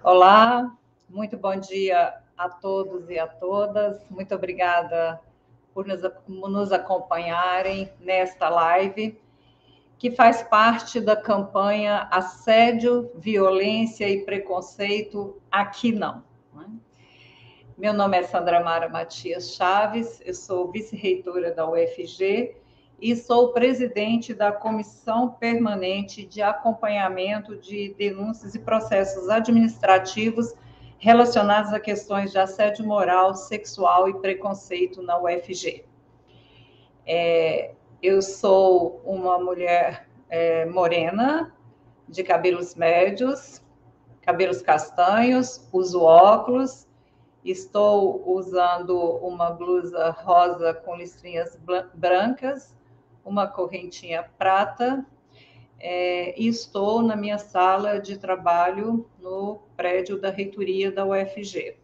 Olá, muito bom dia a todos e a todas. Muito obrigada por nos acompanharem nesta live, que faz parte da campanha Assédio, Violência e Preconceito Aqui Não. Meu nome é Sandra Mara Matias Chaves, eu sou vice-reitora da UFG e sou presidente da Comissão Permanente de Acompanhamento de Denúncias e Processos Administrativos relacionados a questões de assédio moral, sexual e preconceito na UFG. Eu sou uma mulher morena, de cabelos médios, cabelos castanhos, uso óculos. Estou usando uma blusa rosa com listrinhas brancas, uma correntinha prata, e estou na minha sala de trabalho no prédio da reitoria da UFG.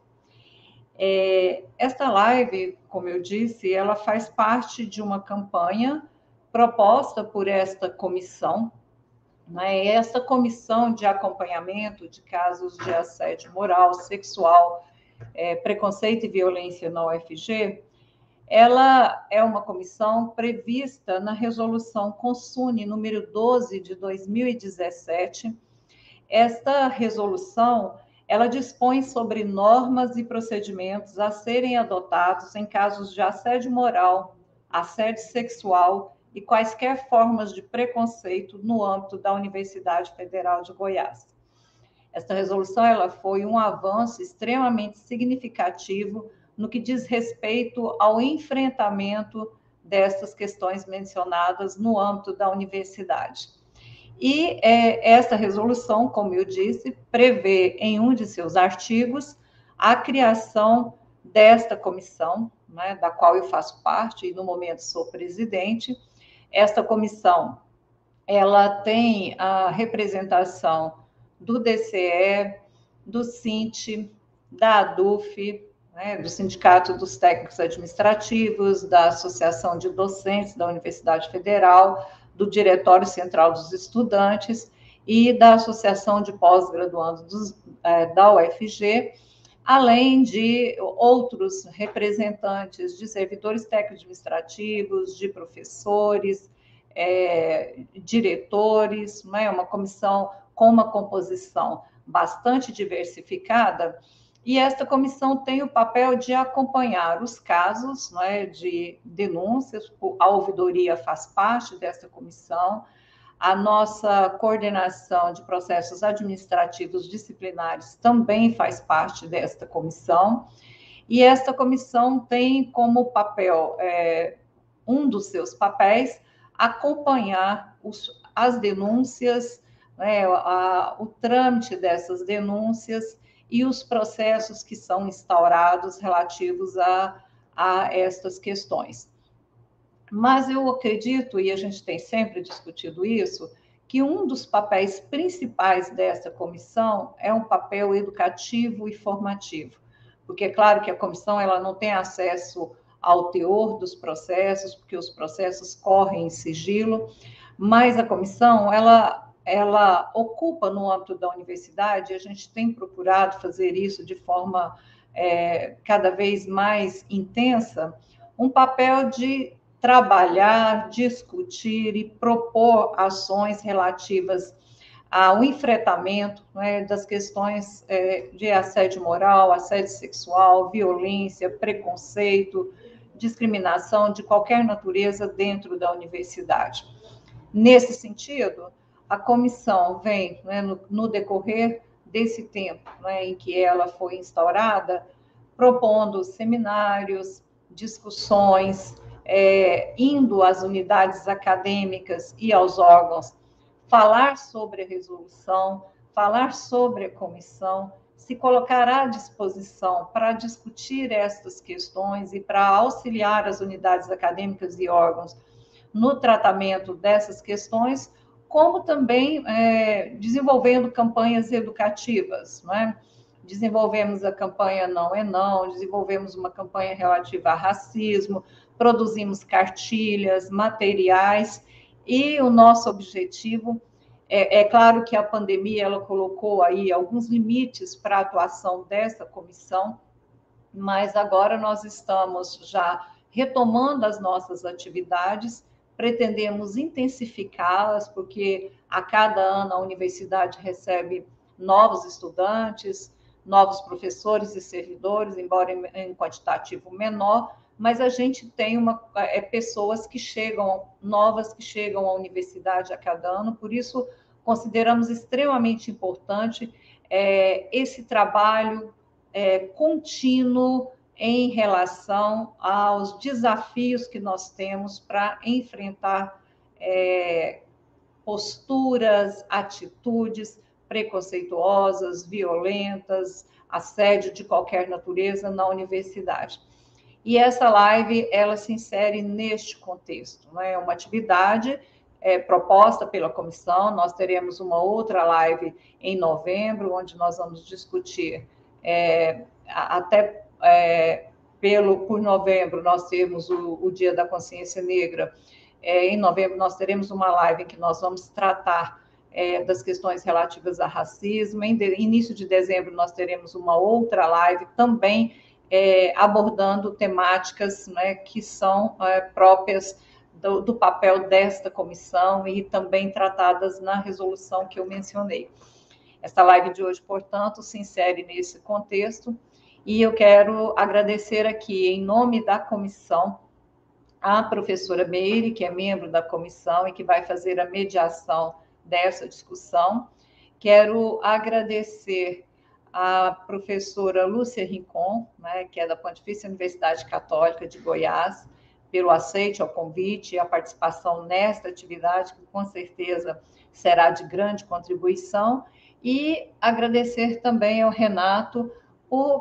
Esta live, como eu disse, ela faz parte de uma campanha proposta por esta comissão, né? Esta comissão de acompanhamento de casos de assédio moral, sexual, preconceito e violência na UFG, ela é uma comissão prevista na resolução Consune número 12 de 2017. Esta resolução, ela dispõe sobre normas e procedimentos a serem adotados em casos de assédio moral, assédio sexual e quaisquer formas de preconceito no âmbito da Universidade Federal de Goiás. Esta resolução ela foi um avanço extremamente significativo no que diz respeito ao enfrentamento dessas questões mencionadas no âmbito da universidade. E esta resolução, como eu disse, prevê em um de seus artigos a criação desta comissão, né, da qual eu faço parte e no momento sou presidente. Esta comissão ela tem a representação do DCE, do SINT, da ADUF, né, do Sindicato dos Técnicos Administrativos, da Associação de Docentes da Universidade Federal, do Diretório Central dos Estudantes e da Associação de Pós-Graduandos da UFG, além de outros representantes de servidores técnico-administrativos, de professores, diretores, né, uma comissão com uma composição bastante diversificada, e esta comissão tem o papel de acompanhar os casos, né, de denúncias. A ouvidoria faz parte desta comissão, a nossa coordenação de processos administrativos disciplinares também faz parte desta comissão, e esta comissão tem como papel, um dos seus papéis, acompanhar as denúncias, né, o trâmite dessas denúncias e os processos que são instaurados relativos a estas questões. Mas eu acredito, e a gente tem sempre discutido isso, que um dos papéis principais dessa comissão é um papel educativo e formativo, porque é claro que a comissão ela não tem acesso ao teor dos processos, porque os processos correm em sigilo, mas a comissão, ela ocupa no âmbito da universidade, a gente tem procurado fazer isso de forma cada vez mais intensa, um papel de trabalhar, discutir e propor ações relativas ao enfrentamento, né, das questões de assédio moral, assédio sexual, violência, preconceito, discriminação de qualquer natureza dentro da universidade. Nesse sentido, a comissão vem, né, no decorrer desse tempo, né, em que ela foi instaurada, propondo seminários, discussões, indo às unidades acadêmicas e aos órgãos, falar sobre a resolução, falar sobre a comissão, se colocar à disposição para discutir estas questões e para auxiliar as unidades acadêmicas e órgãos no tratamento dessas questões, como também desenvolvendo campanhas educativas, não é? Desenvolvemos a campanha Não é Não, desenvolvemos uma campanha relativa a racismo, produzimos cartilhas, materiais, e o nosso objetivo É claro que a pandemia ela colocou aí alguns limites para a atuação dessa comissão, mas agora nós estamos já retomando as nossas atividades, pretendemos intensificá-las, porque a cada ano a universidade recebe novos estudantes, novos professores e servidores, embora em quantitativo menor, mas a gente tem pessoas que chegam, novas que chegam à universidade a cada ano, por isso consideramos extremamente importante esse trabalho contínuo em relação aos desafios que nós temos para enfrentar posturas, atitudes preconceituosas, violentas, assédio de qualquer natureza na universidade. E essa live, ela se insere neste contexto, né? É uma atividade proposta pela comissão. Nós teremos uma outra live em novembro, onde nós vamos discutir por novembro nós temos o Dia da Consciência Negra. Em novembro nós teremos uma live em que nós vamos tratar das questões relativas a racismo. Em início de dezembro nós teremos uma outra live também abordando temáticas, né, que são próprias do papel desta comissão e também tratadas na resolução que eu mencionei. Esta live de hoje, portanto, se insere nesse contexto, e eu quero agradecer aqui, em nome da comissão, a professora Meire, que é membro da comissão e que vai fazer a mediação dessa discussão. Quero agradecer a professora Lúcia Rincon, né, que é da Pontifícia Universidade Católica de Goiás, pelo aceite ao convite e a participação nesta atividade, que com certeza será de grande contribuição, e agradecer também ao Renato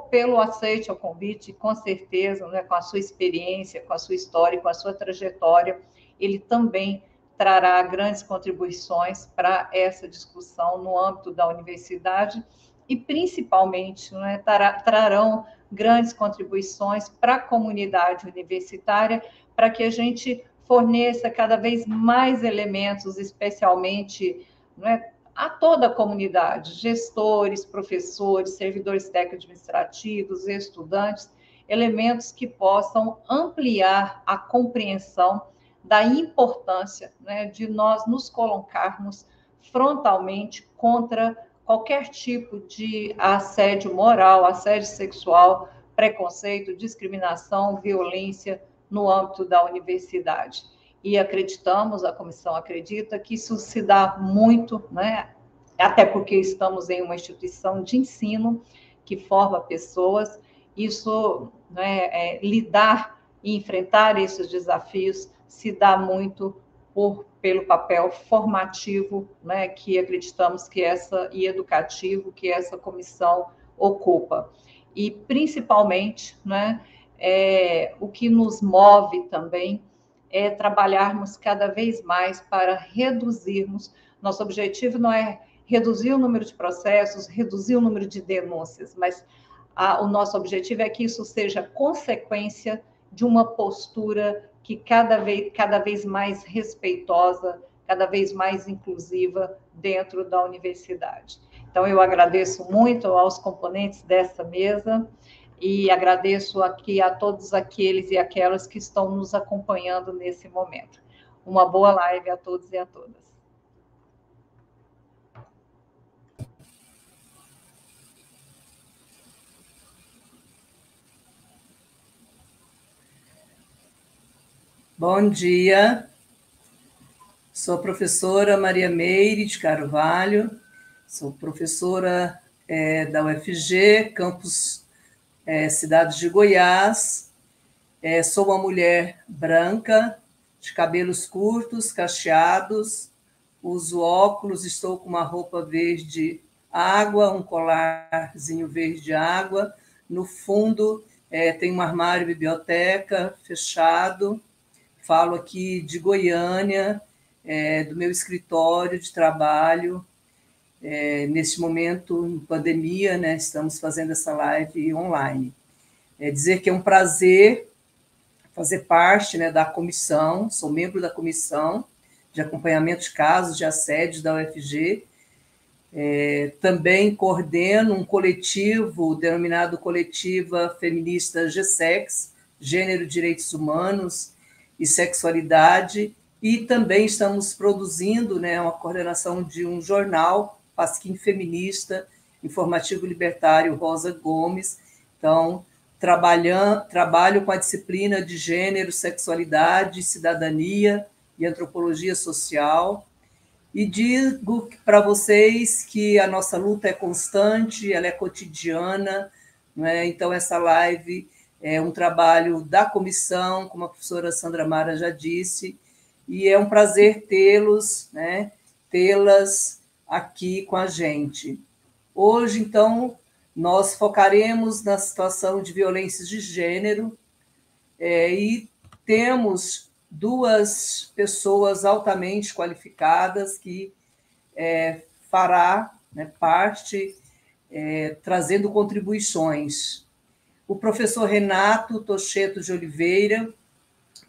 pelo aceite ao convite, com certeza, né, com a sua experiência, com a sua história, com a sua trajetória, ele também trará grandes contribuições para essa discussão no âmbito da universidade e, principalmente, né, trarão grandes contribuições para a comunidade universitária, para que a gente forneça cada vez mais elementos, especialmente, né, a toda a comunidade, gestores, professores, servidores técnico-administrativos, estudantes, elementos que possam ampliar a compreensão da importância, né, de nós nos colocarmos frontalmente contra qualquer tipo de assédio moral, assédio sexual, preconceito, discriminação, violência no âmbito da universidade. E acreditamos, a comissão acredita, que isso se dá muito, né? Até porque estamos em uma instituição de ensino que forma pessoas, isso, né, lidar e enfrentar esses desafios se dá muito pelo papel formativo, né, que acreditamos que e educativo que essa comissão ocupa. E, principalmente, né, o que nos move também é trabalharmos cada vez mais para reduzirmos. Nosso objetivo não é reduzir o número de processos, reduzir o número de denúncias, mas o nosso objetivo é que isso seja consequência de uma postura que cada vez mais respeitosa, cada vez mais inclusiva dentro da universidade. Então, eu agradeço muito aos componentes dessa mesa e agradeço aqui a todos aqueles e aquelas que estão nos acompanhando nesse momento. Uma boa live a todos e a todas. Bom dia, sou a professora Maria Meire de Carvalho, sou professora da UFG, campus Cidade de Goiás, sou uma mulher branca, de cabelos curtos, cacheados, uso óculos, estou com uma roupa verde água, um colarzinho verde água, no fundo tem um armário biblioteca fechado. Falo aqui de Goiânia, do meu escritório de trabalho. Neste momento, em pandemia, né, estamos fazendo essa live online. Dizer que é um prazer fazer parte, né, da comissão, sou membro da comissão de acompanhamento de casos de assédio da UFG. Também coordeno um coletivo denominado Coletiva Feminista GSEX, Gênero, Direitos Humanos e Sexualidade, e também estamos produzindo, né, uma coordenação de um jornal, Pasquim Feminista, Informativo Libertário Rosa Gomes. Então, trabalho com a disciplina de Gênero, Sexualidade, Cidadania e Antropologia Social. E digo para vocês que a nossa luta é constante, ela é cotidiana, né? Então, essa live é um trabalho da comissão, como a professora Sandra Mara já disse, e é um prazer tê-los, né? Tê-las aqui com a gente. Hoje, então, nós focaremos na situação de violências de gênero, e temos duas pessoas altamente qualificadas que fará, né, parte, trazendo contribuições. O professor Renato Tocheto de Oliveira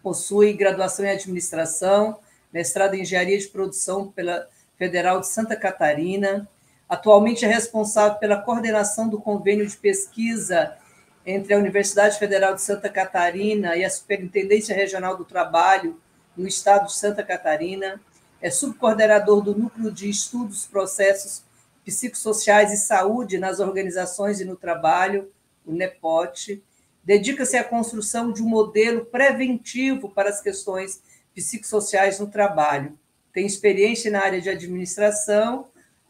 possui graduação em administração, mestrado em engenharia de produção pela Federal de Santa Catarina. Atualmente é responsável pela coordenação do convênio de pesquisa entre a Universidade Federal de Santa Catarina e a Superintendência Regional do Trabalho no estado de Santa Catarina. É subcoordenador do Núcleo de Estudos, Processos Psicossociais e Saúde nas Organizações e no Trabalho, o NEPOT. Dedica-se à construção de um modelo preventivo para as questões psicossociais no trabalho. Tem experiência na área de administração,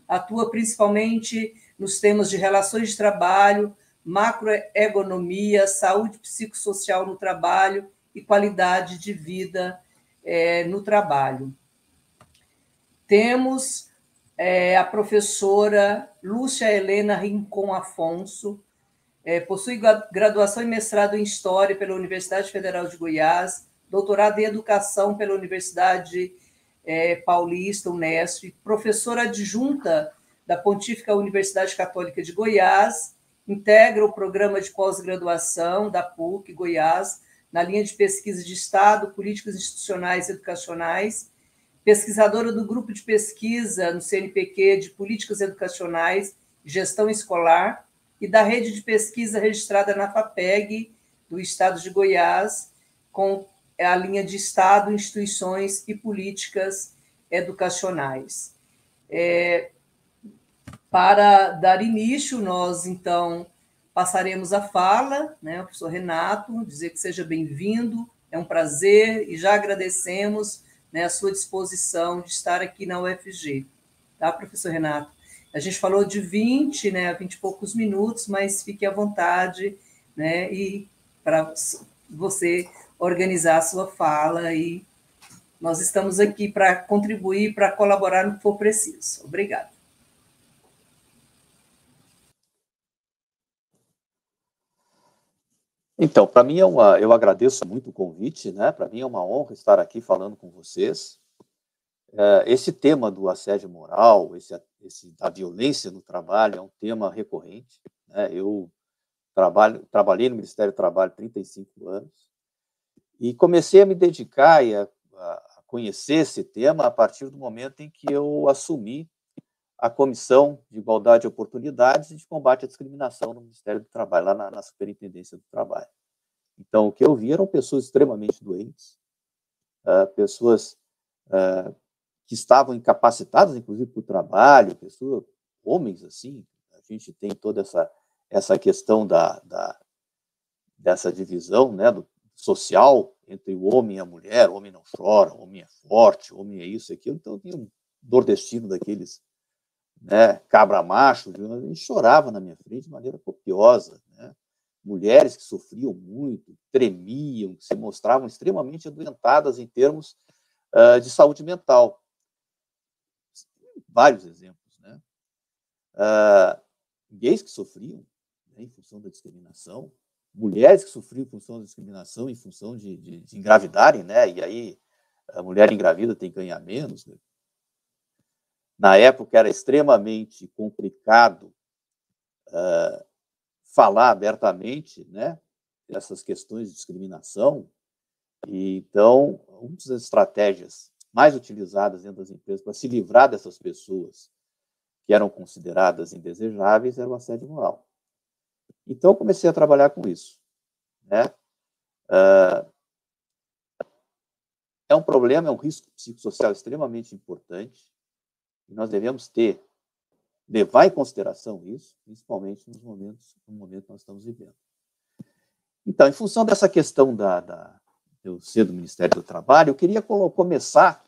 atua principalmente nos temas de relações de trabalho, macroergonomia, saúde psicossocial no trabalho e qualidade de vida no trabalho. Temos a professora Lúcia Helena Rincon Afonso, possui graduação e mestrado em História pela Universidade Federal de Goiás, doutorado em Educação pela Universidade Paulista, Unesp, professora adjunta da Pontífica Universidade Católica de Goiás, integra o programa de pós-graduação da PUC Goiás, na linha de pesquisa de Estado, Políticas Institucionais e Educacionais, pesquisadora do grupo de pesquisa no CNPq de Políticas Educacionais e Gestão Escolar e da rede de pesquisa registrada na FAPEG, do Estado de Goiás, com a linha de Estado, Instituições e Políticas Educacionais. Para dar início, nós, então, passaremos a fala, né, ao professor Renato, dizer que seja bem-vindo, é um prazer, e já agradecemos, né, a sua disposição de estar aqui na UFG. Tá, professor Renato? A gente falou de 20, né, 20 e poucos minutos, mas fique à vontade, né, e para você organizar a sua fala, e nós estamos aqui para contribuir, para colaborar no que for preciso. Obrigada. Então, para mim eu agradeço muito o convite, né? Para mim é uma honra estar aqui falando com vocês. Esse tema do assédio moral, esse da violência no trabalho, é um tema recorrente, né? Eu trabalhei no Ministério do Trabalho 35 anos e comecei a me dedicar e a conhecer esse tema a partir do momento em que eu assumi a Comissão de Igualdade de Oportunidades e de Combate à Discriminação no Ministério do Trabalho, lá na Superintendência do Trabalho. Então, o que eu vi eram pessoas extremamente doentes, pessoas que estavam incapacitadas, inclusive, para o trabalho, homens, assim. A gente tem toda essa questão dessa divisão, né, do social entre o homem e a mulher. O homem não chora, o homem é forte, o homem é isso e aquilo. Então, tinha um nordestino daqueles, né, cabra macho, e chorava na minha frente de maneira copiosa, né? Mulheres que sofriam muito, tremiam, que se mostravam extremamente adoentadas em termos de saúde mental. Vários exemplos, né? Gays que sofriam, né, em função da discriminação, mulheres que sofriam em função da discriminação, em função de engravidarem, né? E aí a mulher engravida tem que ganhar menos, né? Na época era extremamente complicado falar abertamente, né, essas questões de discriminação. E então, uma das estratégias mais utilizadas dentro das empresas para se livrar dessas pessoas que eram consideradas indesejáveis era o assédio moral. Então, eu comecei a trabalhar com isso, né? É um problema, é um risco psicossocial extremamente importante, e nós devemos levar em consideração isso, principalmente no momento que nós estamos vivendo. Então, em função dessa questão eu ser do Ministério do Trabalho, eu queria começar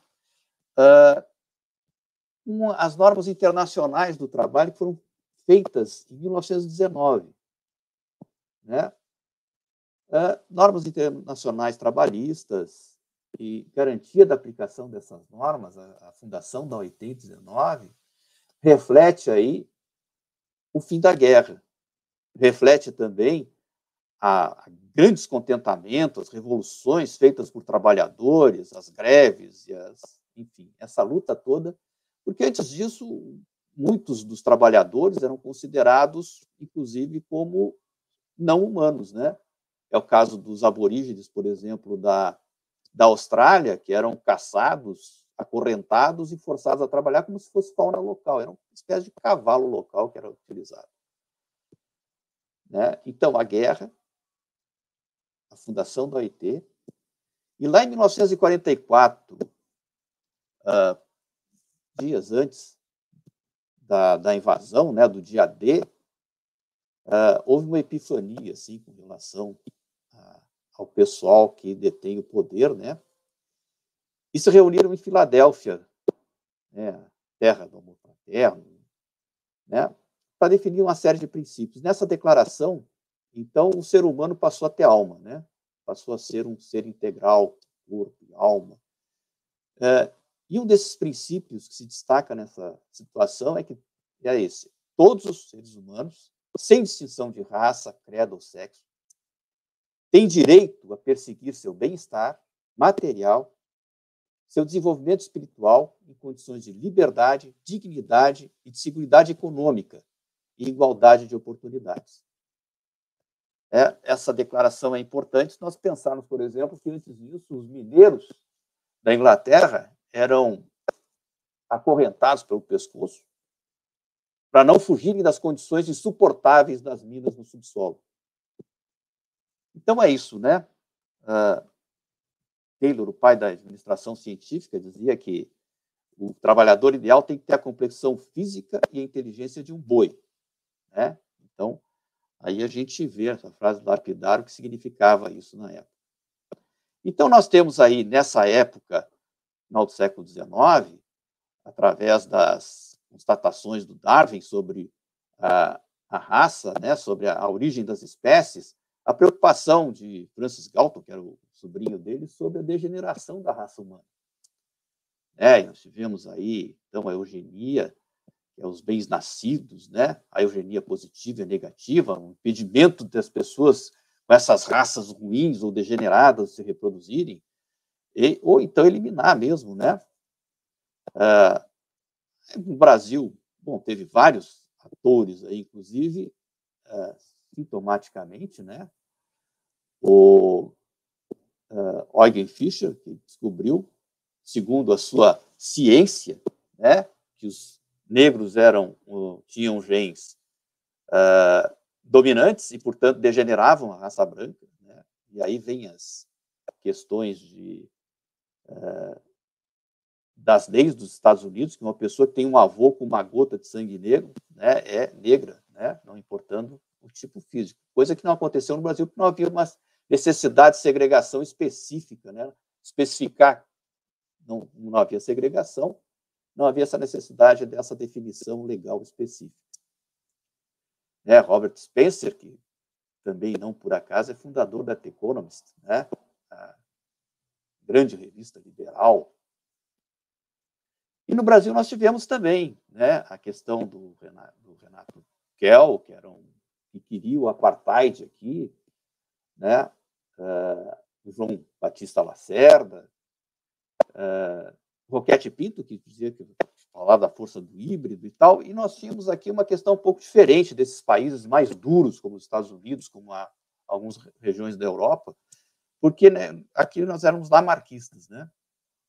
com as normas internacionais do trabalho que foram feitas em 1919. Né? Normas internacionais trabalhistas e garantia da aplicação dessas normas, a fundação da OIT em 19, reflete aí o fim da guerra, reflete também a grande descontentamento, as revoluções feitas por trabalhadores, as greves, enfim, essa luta toda, porque antes disso, muitos dos trabalhadores eram considerados, inclusive, como não humanos, né? É o caso dos aborígenes, por exemplo, da Austrália, que eram caçados, acorrentados e forçados a trabalhar como se fosse fauna local, era uma espécie de cavalo local que era utilizado. Né? Então, a guerra, a fundação da OIT, e lá em 1944, dias antes da invasão, né, do dia D, houve uma epifania assim, com relação ao pessoal que detém o poder, né, e se reuniram em Filadélfia, né, terra do amor fraterno, né, para definir uma série de princípios. Nessa declaração, então, o ser humano passou a ter alma, né, passou a ser um ser integral, corpo e alma. E um desses princípios que se destaca nessa situação é esse: todos os seres humanos, sem distinção de raça, credo ou sexo, têm direito a perseguir seu bem-estar material, seu desenvolvimento espiritual em condições de liberdade, dignidade e de seguridade econômica e igualdade de oportunidades. Essa declaração é importante se nós pensarmos, por exemplo, que antes disso os mineiros da Inglaterra eram acorrentados pelo pescoço para não fugirem das condições insuportáveis das minas no subsolo. Então é isso, né? Taylor, o pai da administração científica, dizia que o trabalhador ideal tem que ter a complexão física e a inteligência de um boi, né? Então, aí a gente vê essa frase do lapidário, o que significava isso na época. Então, nós temos aí, nessa época, final do século XIX, através das constatações do Darwin sobre a raça, né, sobre a origem das espécies, a preocupação de Francis Galton, que era o sobrinho dele, sobre a degeneração da raça humana. Nós tivemos aí, então, a eugenia, que é os bens nascidos, né, a eugenia positiva e negativa, um impedimento das pessoas com essas raças ruins ou degeneradas se reproduzirem, ou então eliminar mesmo, né? No Brasil, bom, teve vários atores aí, inclusive, sintomaticamente, né? O Eugen Fischer, que descobriu, segundo a sua ciência, né, que os negros tinham genes dominantes e, portanto, degeneravam a raça branca, né? E aí vem as questões das leis dos Estados Unidos, que uma pessoa que tem um avô com uma gota de sangue negro, né, é negra, né, não importando o tipo físico. Coisa que não aconteceu no Brasil, porque não havia uma necessidade de segregação específica, né? Especificar, não havia segregação, não havia essa necessidade dessa definição legal específica. Robert Spencer, que também não por acaso é fundador da The Economist, né? A grande revista liberal. E no Brasil nós tivemos também, né, a questão do Renato Kell, que queria o apartheid aqui, né? O João Batista Lacerda, Roquete Pinto, que dizia que falava da força do híbrido e tal, e nós tínhamos aqui uma questão um pouco diferente desses países mais duros, como os Estados Unidos, como algumas regiões da Europa, porque, né, aqui nós éramos lamarquistas, né?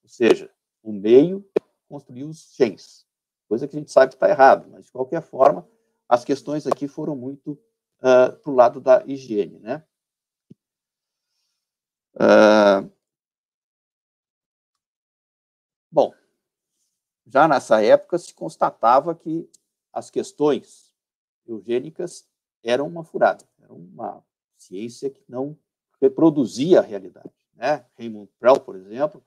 Ou seja, o meio construir os genes, coisa que a gente sabe que está errado, mas, de qualquer forma, as questões aqui foram muito para o lado da higiene, né? Bom, já nessa época se constatava que as questões eugênicas eram uma furada, era uma ciência que não reproduzia a realidade, né? Raymond Prell, por exemplo,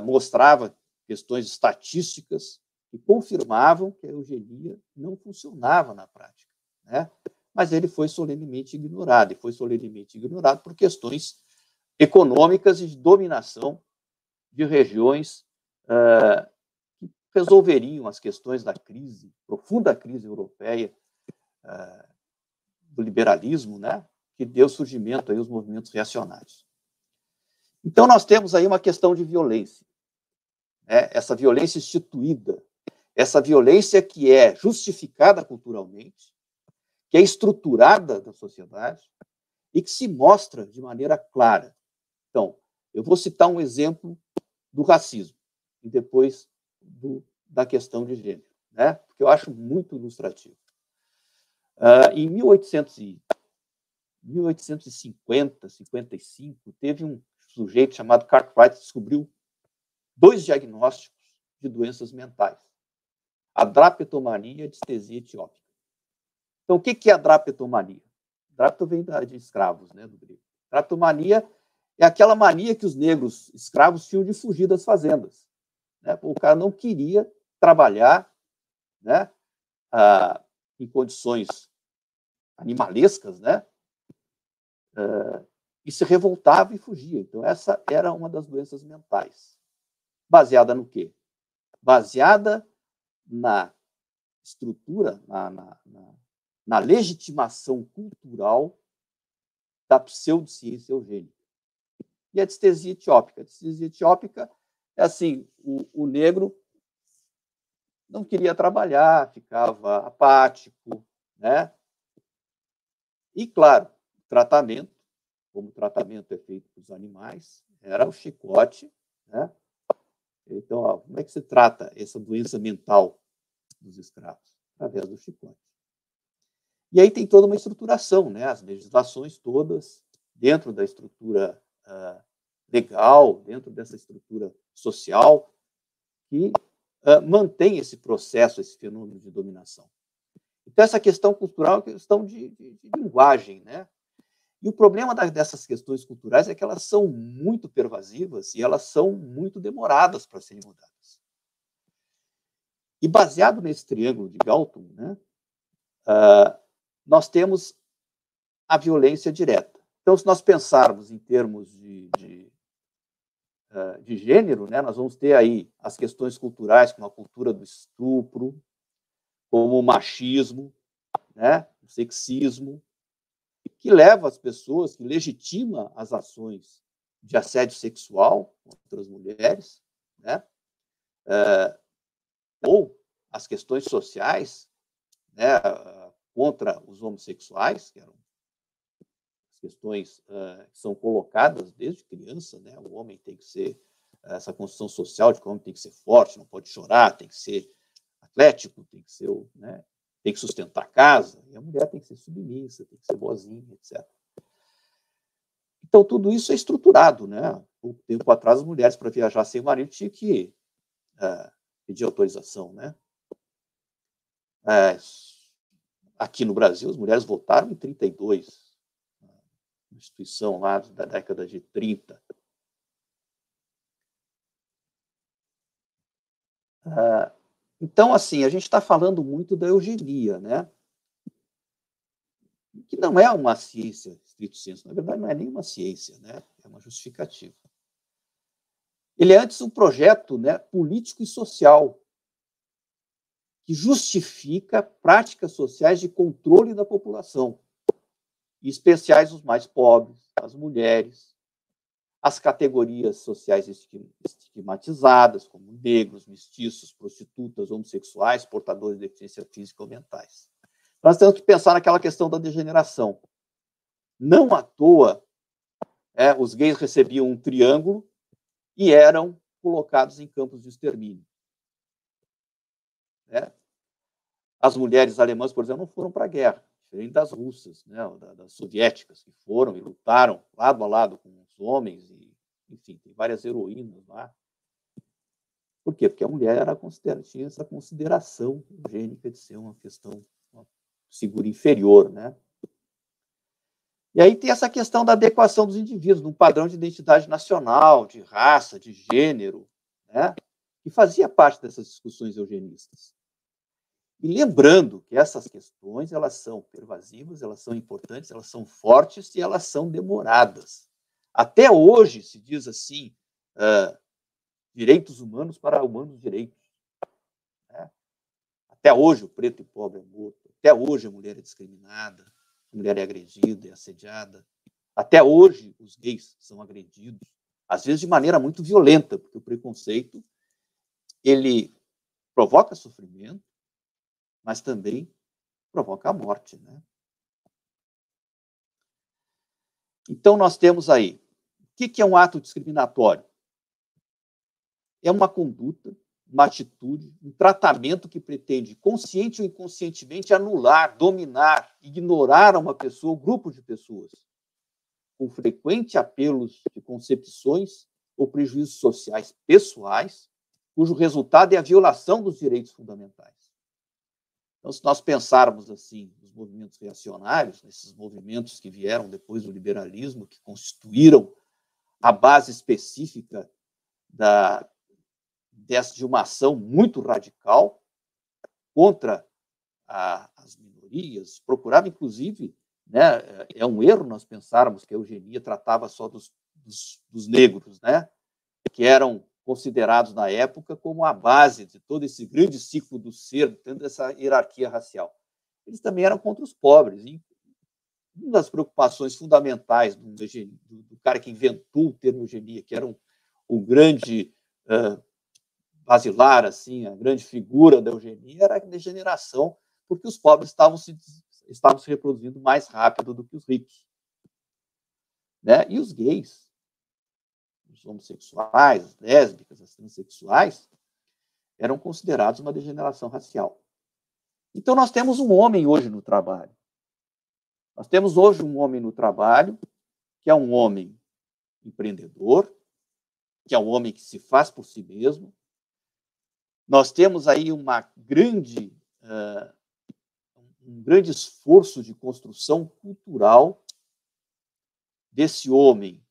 mostrava questões estatísticas que confirmavam que a eugenia não funcionava na prática, né? Mas ele foi solenemente ignorado, e foi solenemente ignorado por questões econômicas e de dominação de regiões que resolveriam as questões da crise, profunda crise europeia, do liberalismo, né, que deu surgimento aí aos movimentos reacionários. Então, nós temos aí uma questão de violência, né, essa violência instituída, essa violência que é justificada culturalmente, que é estruturada da sociedade e que se mostra de maneira clara. Então, eu vou citar um exemplo do racismo e depois da questão de gênero, né? Porque eu acho muito ilustrativo. Em 1850, 55, teve um sujeito chamado Cartwright que descobriu 2 diagnósticos de doenças mentais: a drapetomania e a distesia etiópica. Então, o que é a drapetomania? Drapeto vem de escravos, né, do grego. Drapetomania é aquela mania que os negros escravos tinham de fugir das fazendas, né? O cara não queria trabalhar, né, em condições animalescas, né, e se revoltava e fugia. Então, essa era uma das doenças mentais. Baseada no quê? Baseada na estrutura, na legitimação cultural da pseudociência eugênica. E a distesia etiópica. A distesia etiópica é assim, o negro não queria trabalhar, ficava apático, né? E, claro, tratamento, como o tratamento é feito para os animais, era o chicote, né? Então, ó, como é que se trata essa doença mental dos escravos? Através do chicote. E aí tem toda uma estruturação, né? As legislações todas dentro da estrutura legal, dentro dessa estrutura social, que mantém esse processo, esse fenômeno de dominação. Então, essa questão cultural é uma questão de linguagem, né? E o problema dessas questões culturais é que elas são muito pervasivas e elas são muito demoradas para serem mudadas. E baseado nesse triângulo de Galton, né, nós temos a violência direta. Então, se nós pensarmos em termos de gênero, né, nós vamos ter aí as questões culturais, como a cultura do estupro, como o machismo, né, o sexismo, que leva as pessoas, que legitima as ações de assédio sexual contra as mulheres, né, ou as questões sociais, né, contra os homossexuais, que eram as questões que são colocadas desde criança, né, o homem tem que ser, essa construção social de que o homem tem que ser forte, não pode chorar, tem que ser atlético, tem que ser, né, tem que sustentar a casa, e a mulher tem que ser submissa, tem que ser boazinha, etc. Então, tudo isso é estruturado, né? Um tempo atrás, as mulheres, para viajar sem o marido, tinham que pedir autorização, né? Aqui no Brasil, as mulheres votaram em 32, uma instituição lá da década de 30. Então, assim, a gente está falando muito da eugenia, né? Que não é uma ciência, estrito sensu, na verdade não é nem uma ciência, né? É uma justificativa. Ele é antes um projeto, né, político e social que justifica práticas sociais de controle da população, em especiais os mais pobres, as mulheres, as categorias sociais estigmatizadas, como negros, mestiços, prostitutas, homossexuais, portadores de deficiência física ou mentais. Nós temos que pensar naquela questão da degeneração. Não à toa, os gays recebiam um triângulo e eram colocados em campos de extermínio. Né? As mulheres alemãs, por exemplo, não foram para a guerra, diferente das russas, né? Das soviéticas, que foram e lutaram lado a lado com os homens, e, enfim, tem várias heroínas lá. Por quê? Porque a mulher tinha essa consideração eugênica de ser uma questão, uma figura inferior, né? E aí tem essa questão da adequação dos indivíduos, num padrão de identidade nacional, de raça, de gênero, né? Que fazia parte dessas discussões eugenistas. E lembrando que essas questões, elas são pervasivas, elas são importantes, elas são fortes e elas são demoradas. Até hoje se diz assim, direitos humanos para humanos direitos. Né? Até hoje o preto e pobre é morto, até hoje a mulher é discriminada, a mulher é agredida, é assediada. Até hoje os gays são agredidos, às vezes de maneira muito violenta, porque o preconceito ele provoca sofrimento, mas também provoca a morte, né? Então, nós temos aí, o que é um ato discriminatório? É uma conduta, uma atitude, um tratamento que pretende, consciente ou inconscientemente, anular, dominar, ignorar uma pessoa, um grupo de pessoas, com frequente apelos de concepções ou prejuízos sociais pessoais, cujo resultado é a violação dos direitos fundamentais. Então, se nós pensarmos assim, nos movimentos reacionários, nesses movimentos que vieram depois do liberalismo, que constituíram a base específica de uma ação muito radical contra as minorias, procurava, inclusive, né, é um erro nós pensarmos que a eugenia tratava só dos negros, né, que eram considerados na época como a base de todo esse grande ciclo do ser, dentro dessa hierarquia racial. Eles também eram contra os pobres. E uma das preocupações fundamentais do cara que inventou o termo eugenia, que era um grande basilar, assim, a grande figura da eugenia, era a degeneração, porque os pobres estavam se reproduzindo mais rápido do que os ricos. Né? E os gays, os homossexuais, as lésbicas, as transexuais, eram considerados uma degeneração racial. Então, nós temos um homem hoje no trabalho. Nós temos hoje um homem no trabalho, que é um homem empreendedor, que é um homem que se faz por si mesmo. Nós temos aí um grande esforço de construção cultural desse homem,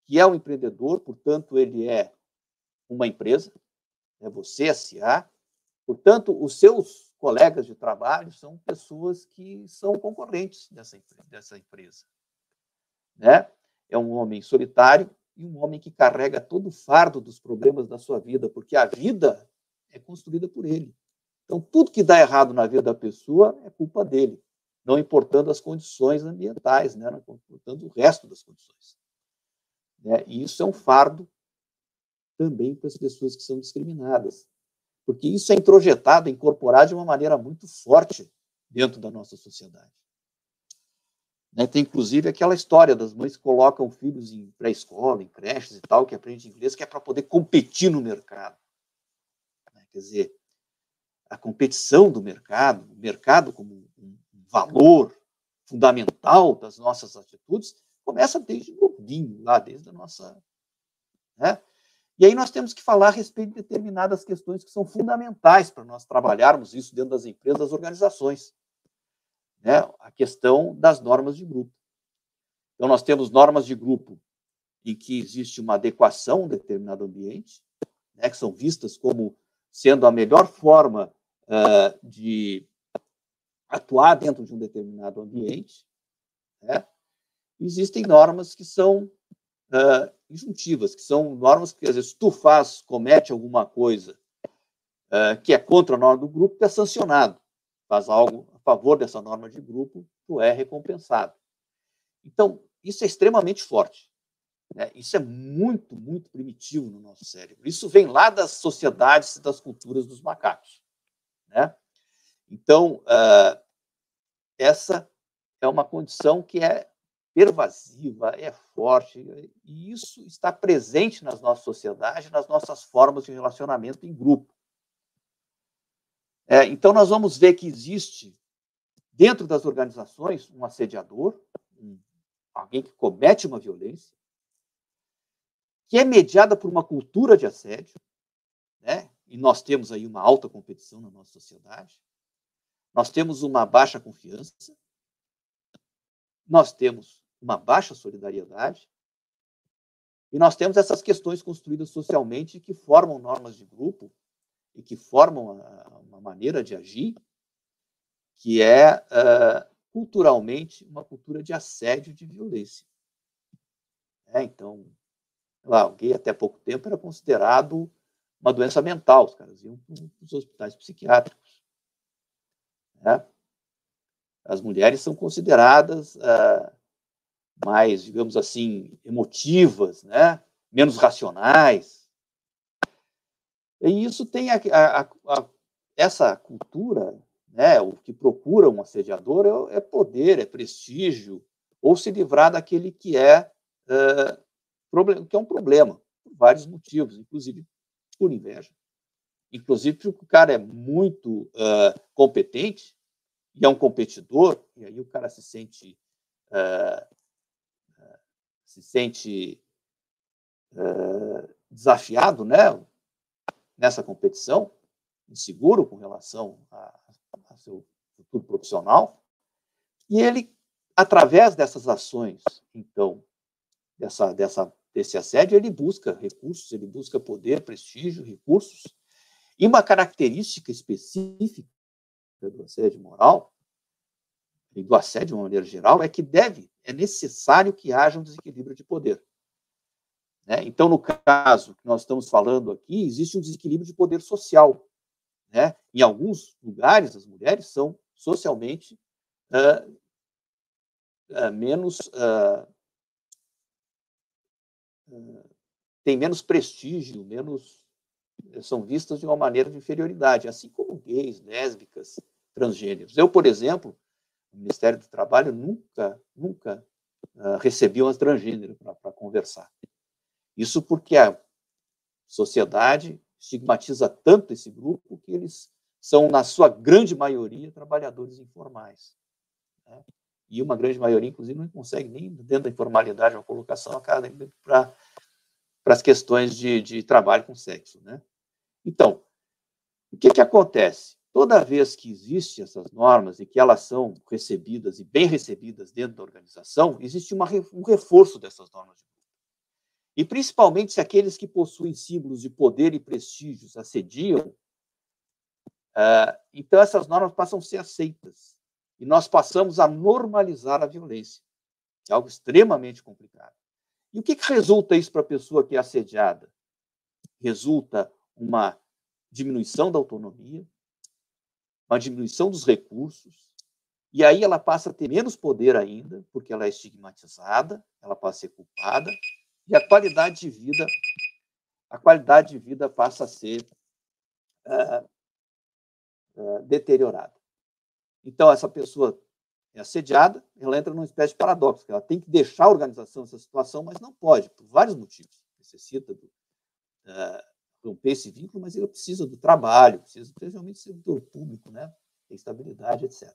que é um empreendedor, portanto, ele é uma empresa, é você, S.A., portanto, os seus colegas de trabalho são pessoas que são concorrentes dessa empresa. Né? É um homem solitário e um homem que carrega todo o fardo dos problemas da sua vida, porque a vida é construída por ele. Então, tudo que dá errado na vida da pessoa é culpa dele, não importando as condições ambientais, né? Não importando o resto das condições. Né? E isso é um fardo também para as pessoas que são discriminadas, porque isso é introjetado, incorporado de uma maneira muito forte dentro da nossa sociedade. Né? Tem, inclusive, aquela história das mães que colocam filhos em pré-escola, em creches e tal, que aprendem inglês, que é para poder competir no mercado. Quer dizer, a competição do mercado, o mercado como um valor fundamental das nossas atitudes, começa desde novinho, lá desde a nossa... Né? E aí nós temos que falar a respeito de determinadas questões que são fundamentais para nós trabalharmos isso dentro das empresas, das organizações. Né? A questão das normas de grupo. Então, nós temos normas de grupo em que existe uma adequação a um determinado ambiente, né, que são vistas como sendo a melhor forma de atuar dentro de um determinado ambiente. Né? Existem normas que são injuntivas, que são normas que, às vezes, tu comete alguma coisa que é contra a norma do grupo, tu é sancionado. Faz algo a favor dessa norma de grupo, tu é recompensado. Então, isso é extremamente forte. Né? Isso é muito, muito primitivo no nosso cérebro. Isso vem lá das sociedades e das culturas dos macacos. Né? Então, essa é uma condição que é pervasiva, é forte, e isso está presente nas nossas sociedades, nas nossas formas de relacionamento em grupo. Então, nós vamos ver que existe, dentro das organizações, um assediador, alguém que comete uma violência, que é mediada por uma cultura de assédio, né? E nós temos aí uma alta competição na nossa sociedade, nós temos uma baixa confiança, nós temos uma baixa solidariedade, e nós temos essas questões construídas socialmente que formam normas de grupo e que formam uma maneira de agir que é culturalmente uma cultura de assédio e de violência. Então, o gay até pouco tempo era considerado uma doença mental, os caras iam para os hospitais psiquiátricos. As mulheres são consideradas mais, digamos assim, emotivas, né? Menos racionais. E isso tem essa cultura, né? O que procura um assediador é poder, é prestígio, ou se livrar daquele que é um problema, por vários motivos, inclusive por inveja. Inclusive porque o cara é muito competente e é um competidor, e aí o cara se sente desafiado, né, nessa competição, inseguro com relação a seu futuro profissional, e ele, através dessas ações, então, desse assédio, ele busca recursos, ele busca poder, prestígio, recursos, e uma característica específica do assédio moral, e do assédio de uma maneira geral, é que é necessário que haja um desequilíbrio de poder. Então, no caso que nós estamos falando aqui, existe um desequilíbrio de poder social. Em alguns lugares, as mulheres são socialmente têm menos prestígio, são vistas de uma maneira de inferioridade, assim como gays, lésbicas, transgêneros. Eu, por exemplo, no Ministério do Trabalho, nunca recebi uma transgênero para conversar. Isso porque a sociedade estigmatiza tanto esse grupo que eles são, na sua grande maioria, trabalhadores informais. E uma grande maioria, inclusive, não consegue nem, dentro da informalidade, uma colocação para as questões de trabalho com sexo. Então, o que acontece? Toda vez que existem essas normas e que elas são recebidas e bem recebidas dentro da organização, existe um reforço dessas normas. E, principalmente, se aqueles que possuem símbolos de poder e prestígios assediam, então essas normas passam a ser aceitas. E nós passamos a normalizar a violência, que é algo extremamente complicado. E o que resulta isso para a pessoa que é assediada? Resulta uma diminuição da autonomia, uma diminuição dos recursos, e aí ela passa a ter menos poder ainda, porque ela é estigmatizada, ela passa a ser culpada, e a qualidade de vida passa a ser deteriorada. Então, essa pessoa é assediada, ela entra numa espécie de paradoxo, que ela tem que deixar a organização nessa situação, mas não pode, por vários motivos. Necessita romper esse vínculo, mas ele precisa do trabalho, precisa especialmente do setor público, tem estabilidade, etc.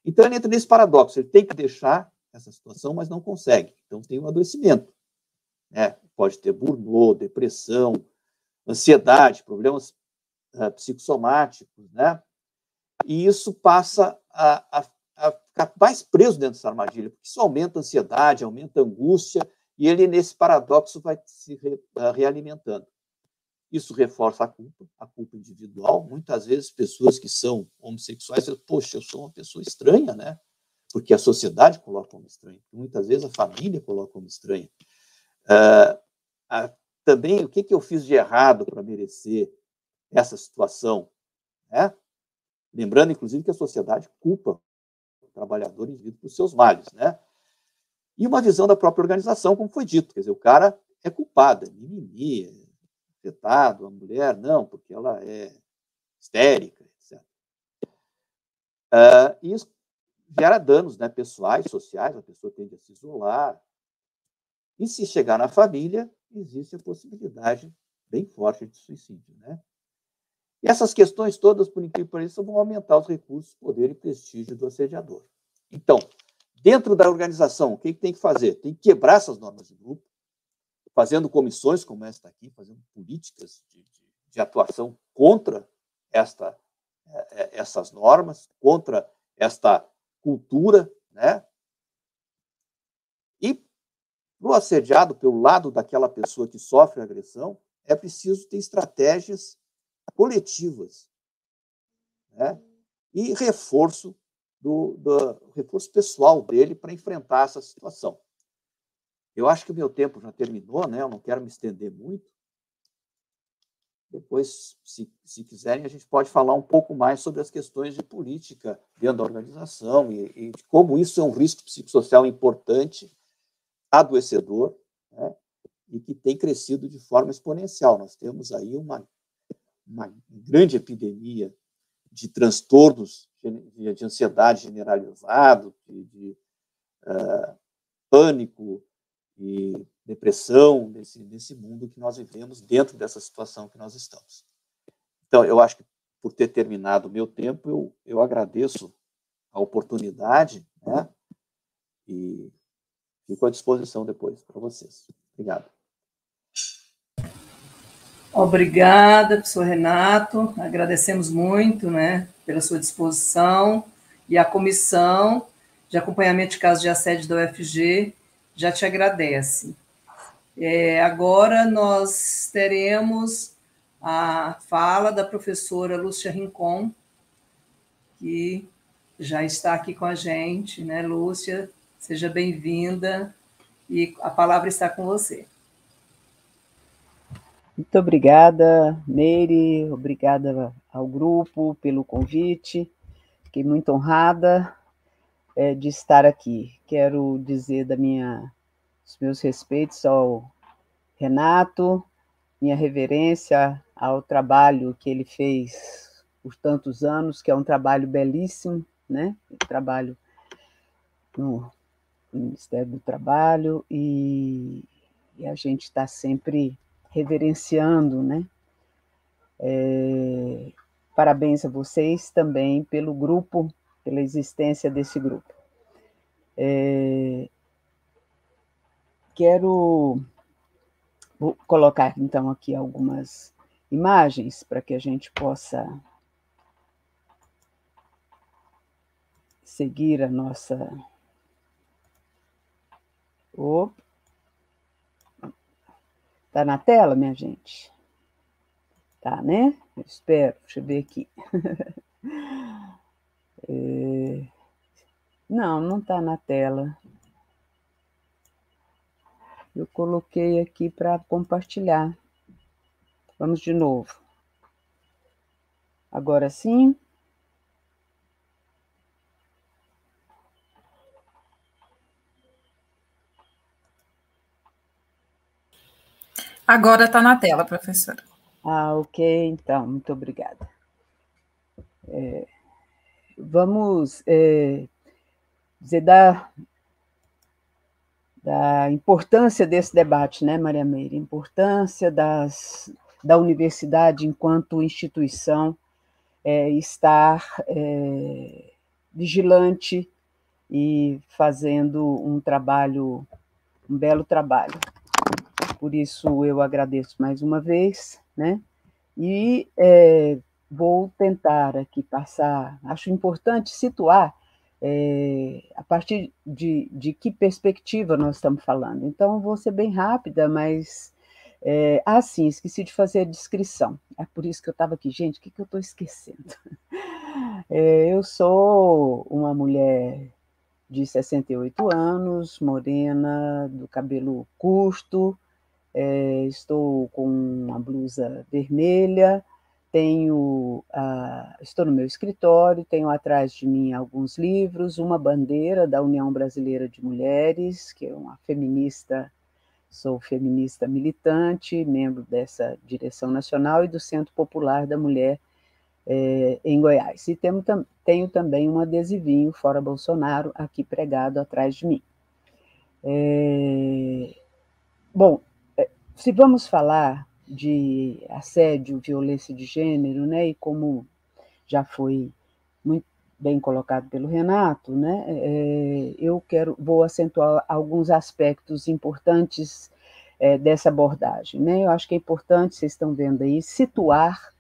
Então, ele entra nesse paradoxo, ele tem que deixar essa situação, mas não consegue. Então, tem um adoecimento. Pode ter burnout, depressão, ansiedade, problemas psicossomáticos, e isso passa a ficar mais preso dentro dessa armadilha, porque isso aumenta a ansiedade, aumenta a angústia, e ele, nesse paradoxo, vai se realimentando. Isso reforça a culpa individual. Muitas vezes, pessoas que são homossexuais dizem, poxa, eu sou uma pessoa estranha, porque a sociedade coloca como estranha, muitas vezes a família coloca como estranha. Também, o que eu fiz de errado para merecer essa situação? Lembrando, inclusive, que a sociedade culpa o trabalhador indivíduo por seus males. E uma visão da própria organização, como foi dito, quer dizer, o cara é culpado, é mimimi, é afetado, a mulher não, porque ela é histérica, etc. Isso gera danos, né, pessoais, sociais, a pessoa tende a se isolar. E se chegar na família, existe a possibilidade bem forte de suicídio, né? E essas questões todas, por incrível que pareça, vão aumentar os recursos, poder e prestígio do assediador. Então, dentro da organização, o que tem que fazer? Tem que quebrar essas normas de grupo, fazendo comissões como esta aqui, fazendo políticas de atuação contra essas normas, contra esta cultura, né? E para o assediado, pelo lado daquela pessoa que sofre agressão, é preciso ter estratégias coletivas, né? E reforço reforço pessoal dele para enfrentar essa situação. Eu acho que o meu tempo já terminou, né? Eu não quero me estender muito. Depois, se quiserem, a gente pode falar um pouco mais sobre as questões de política dentro da organização e de como isso é um risco psicossocial importante, adoecedor, né? E que tem crescido de forma exponencial. Nós temos aí uma grande epidemia de transtornos de ansiedade generalizado, de pânico e depressão nesse mundo que nós vivemos, dentro dessa situação que nós estamos. Então, eu acho que, por ter terminado o meu tempo, eu agradeço a oportunidade, né? E fico à disposição depois para vocês. Obrigado. Obrigada, professor Renato. Agradecemos muito, né, pela sua disposição, e a comissão de acompanhamento de casos de assédio da UFG já te agradece. Agora nós teremos a fala da professora Lúcia Rincon, que já está aqui com a gente, né, Lúcia? Seja bem-vinda e a palavra está com você. Muito obrigada, Meire, obrigada ao grupo pelo convite. Fiquei muito honrada de estar aqui. Quero dizer os meus respeitos ao Renato, minha reverência ao trabalho que ele fez por tantos anos, que é um trabalho belíssimo, né? Eu trabalho no Ministério do Trabalho e a gente está sempre reverenciando, né? Parabéns a vocês também pelo grupo, pela existência desse grupo. Vou colocar, então, aqui algumas imagens para que a gente possa seguir a nossa... Está na tela, minha gente? Tá, né? Eu espero. Deixa eu ver aqui. Não está na tela. Eu coloquei aqui para compartilhar. Vamos de novo. Agora sim. Agora está na tela, professora. Ok, então, muito obrigada. Vamos dizer da importância desse debate, né, Maria Meire? A importância da universidade enquanto instituição estar vigilante e fazendo um belo trabalho. Por isso eu agradeço mais uma vez, né? E vou tentar aqui passar, acho importante situar a partir de que perspectiva nós estamos falando. Então, vou ser bem rápida, mas... sim, esqueci de fazer a descrição. É por isso que eu estava aqui. Gente, o que eu estou esquecendo? Eu sou uma mulher de 68 anos, morena, do cabelo curto, estou com uma blusa vermelha, estou no meu escritório, tenho atrás de mim alguns livros, uma bandeira da União Brasileira de Mulheres, que é uma feminista, sou feminista militante, membro dessa direção nacional e do Centro Popular da Mulher em Goiás. E tenho também um adesivinho Fora Bolsonaro aqui pregado atrás de mim. Bom, se vamos falar de assédio, violência de gênero, né, e como já foi muito bem colocado pelo Renato, né, vou acentuar alguns aspectos importantes dessa abordagem, né? Eu acho que é importante, vocês estão vendo aí, situar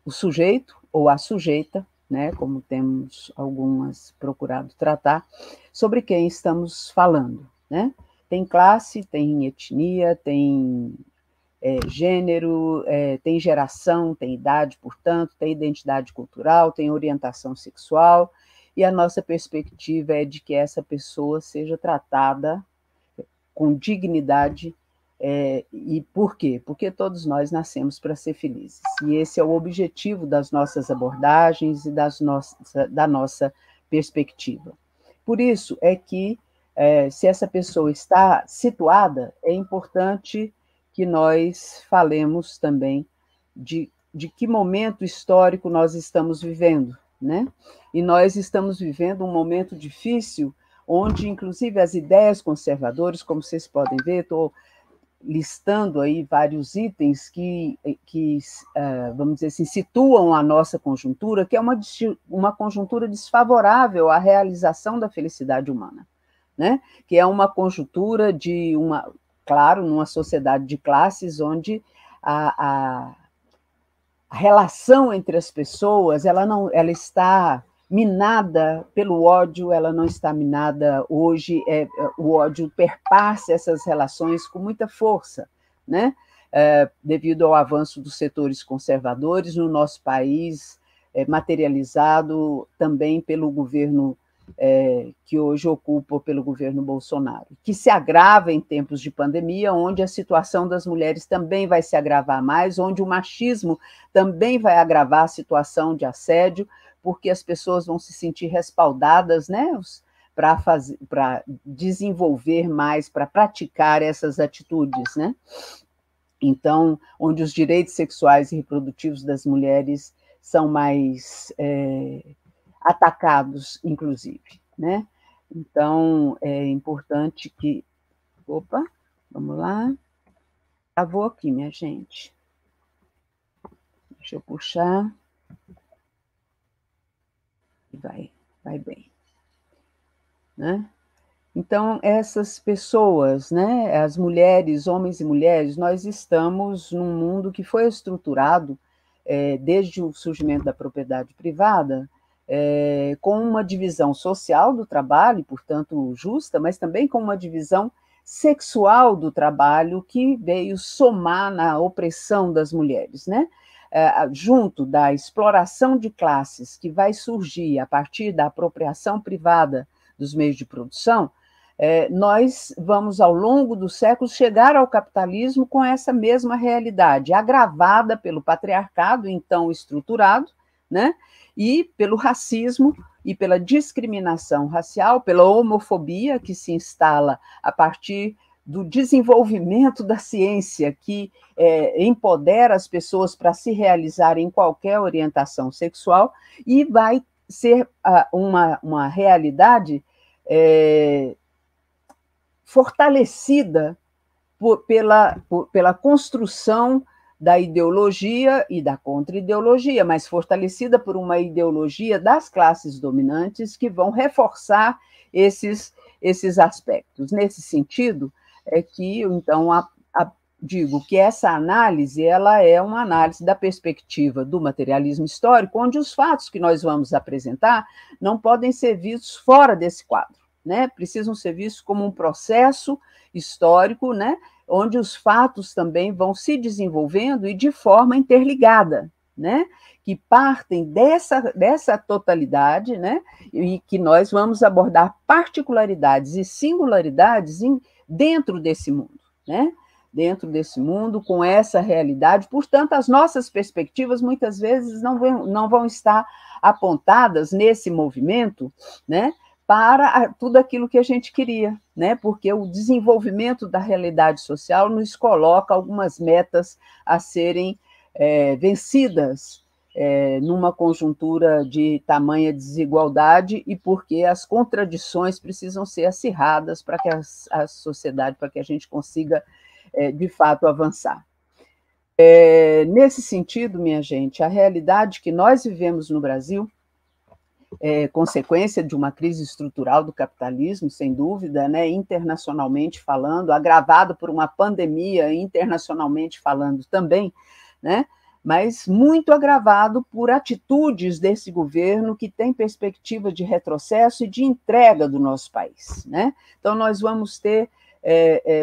o sujeito ou a sujeita, né, como temos algumas procurado tratar, sobre quem estamos falando, né? Tem classe, tem etnia, tem gênero, tem geração, tem idade, portanto, tem identidade cultural, tem orientação sexual, e a nossa perspectiva é de que essa pessoa seja tratada com dignidade. E por quê? Porque todos nós nascemos para ser felizes. E esse é o objetivo das nossas abordagens e da nossa perspectiva. Por isso é que, se essa pessoa está situada, é importante que nós falemos também de que momento histórico nós estamos vivendo, né? E nós estamos vivendo um momento difícil, onde, inclusive, as ideias conservadoras, como vocês podem ver, estou listando aí vários itens que vamos dizer assim, situam a nossa conjuntura, que é uma conjuntura desfavorável à realização da felicidade humana, né? Que é uma conjuntura claro, numa sociedade de classes, onde a relação entre as pessoas, ela está minada pelo ódio, ela não está minada hoje, o ódio perpassa essas relações com muita força, né? Devido ao avanço dos setores conservadores no nosso país, materializado também pelo governo que hoje ocupa, pelo governo Bolsonaro, que se agrava em tempos de pandemia, onde a situação das mulheres também vai se agravar mais, onde o machismo também vai agravar a situação de assédio, porque as pessoas vão se sentir respaldadas, né, para desenvolver mais, para praticar essas atitudes, né? Então, onde os direitos sexuais e reprodutivos das mulheres são mais atacados, inclusive, né? Então, é importante que... Opa, vamos lá. Travou aqui, minha gente. Deixa eu puxar. E vai bem. Né? Então, essas pessoas, né, as mulheres, homens e mulheres, nós estamos num mundo que foi estruturado, desde o surgimento da propriedade privada, com uma divisão social do trabalho, portanto justa, mas também com uma divisão sexual do trabalho que veio somar na opressão das mulheres, né? Junto da exploração de classes que vai surgir a partir da apropriação privada dos meios de produção, nós vamos, ao longo dos séculos, chegar ao capitalismo com essa mesma realidade, agravada pelo patriarcado, então estruturado, né? E pelo racismo e pela discriminação racial, pela homofobia que se instala a partir do desenvolvimento da ciência, que empodera as pessoas para se realizarem em qualquer orientação sexual, e vai ser uma realidade fortalecida pela construção da ideologia e da contra-ideologia, mas fortalecida por uma ideologia das classes dominantes que vão reforçar esses aspectos. Nesse sentido, é que, então, digo que essa análise ela é uma análise da perspectiva do materialismo histórico, onde os fatos que nós vamos apresentar não podem ser vistos fora desse quadro, né? Precisam ser vistos como um processo histórico, né? Onde os fatos também vão se desenvolvendo e de forma interligada, né? Que partem dessa totalidade, né? E que nós vamos abordar particularidades e singularidades dentro desse mundo, né? Dentro desse mundo, com essa realidade. Portanto, as nossas perspectivas, muitas vezes, não vão estar apontadas nesse movimento, né? Para tudo aquilo que a gente queria, né? Porque o desenvolvimento da realidade social nos coloca algumas metas a serem vencidas numa conjuntura de tamanha desigualdade e porque as contradições precisam ser acirradas para que a sociedade, para que a gente consiga, de fato, avançar. Nesse sentido, minha gente, a realidade que nós vivemos no Brasil é consequência de uma crise estrutural do capitalismo, sem dúvida, né, internacionalmente falando, agravado por uma pandemia, internacionalmente falando também, né, mas muito agravado por atitudes desse governo que tem perspectiva de retrocesso e de entrega do nosso país, né? Então, nós vamos ter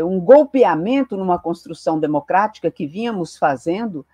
um golpeamento numa construção democrática que vínhamos fazendo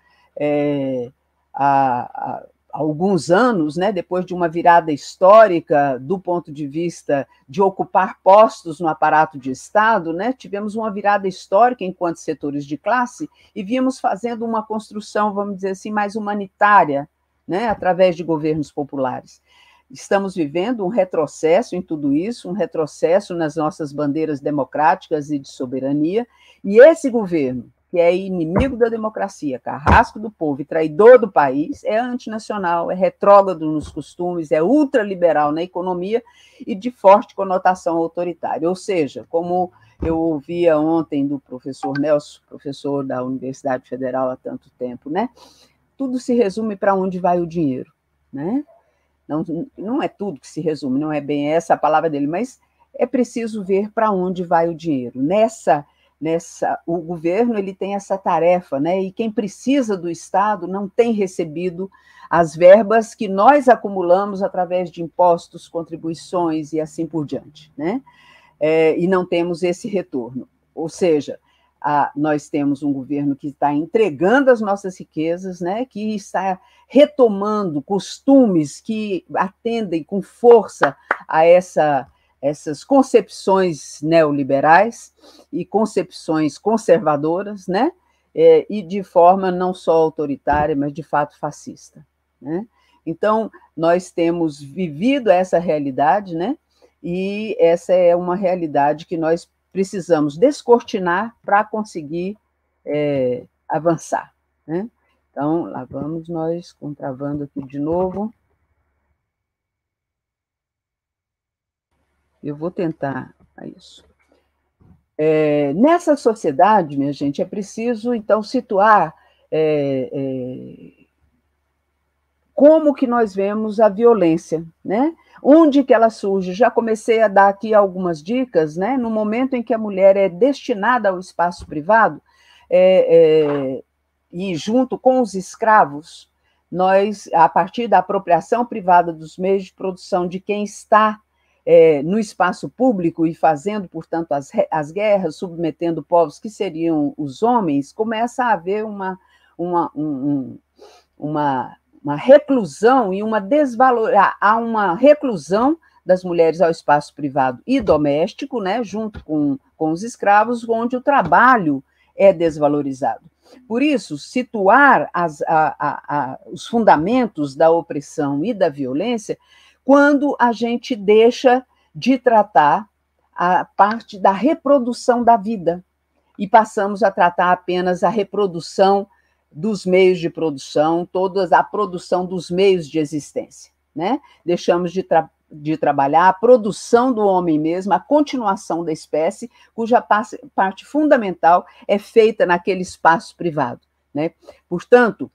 há alguns anos, né, depois de uma virada histórica do ponto de vista de ocupar postos no aparato de Estado, né, tivemos uma virada histórica enquanto setores de classe e víamos fazendo uma construção, vamos dizer assim, mais humanitária, né, através de governos populares. Estamos vivendo um retrocesso em tudo isso, um retrocesso nas nossas bandeiras democráticas e de soberania, e esse governo, que é inimigo da democracia, carrasco do povo e traidor do país, é antinacional, é retrógrado nos costumes, é ultraliberal na economia e de forte conotação autoritária. Ou seja, como eu ouvia ontem do professor Nelson, professor da Universidade Federal há tanto tempo, né? Tudo se resume para onde vai o dinheiro, né? Não é tudo que se resume, não é bem essa a palavra dele, mas é preciso ver para onde vai o dinheiro. O governo ele tem essa tarefa, né? E quem precisa do Estado não tem recebido as verbas que nós acumulamos através de impostos, contribuições e assim por diante, né? E não temos esse retorno. Ou seja, nós temos um governo que está entregando as nossas riquezas, né? Que está retomando costumes que atendem com força a essas concepções neoliberais e concepções conservadoras, né? E de forma não só autoritária, mas de fato fascista, né? Então, nós temos vivido essa realidade, né? E essa é uma realidade que nós precisamos descortinar para conseguir avançar, né? Então, lá vamos nós, contravando aqui de novo. Eu vou tentar isso. Nessa sociedade, minha gente, é preciso, então, situar como que nós vemos a violência, né? Onde que ela surge? Já comecei a dar aqui algumas dicas, né? No momento em que a mulher é destinada ao espaço privado, e junto com os escravos, nós, a partir da apropriação privada dos meios de produção de quem está no espaço público e fazendo, portanto, as guerras, submetendo povos que seriam os homens, começa a haver uma reclusão e há uma reclusão das mulheres ao espaço privado e doméstico, né, junto com os escravos, onde o trabalho é desvalorizado. Por isso, situar os fundamentos da opressão e da violência quando a gente deixa de tratar a parte da reprodução da vida e passamos a tratar apenas a reprodução dos meios de produção, toda a produção dos meios de existência, né? Deixamos de trabalhar a produção do homem mesmo, a continuação da espécie, cuja parte fundamental é feita naquele espaço privado, né? Portanto,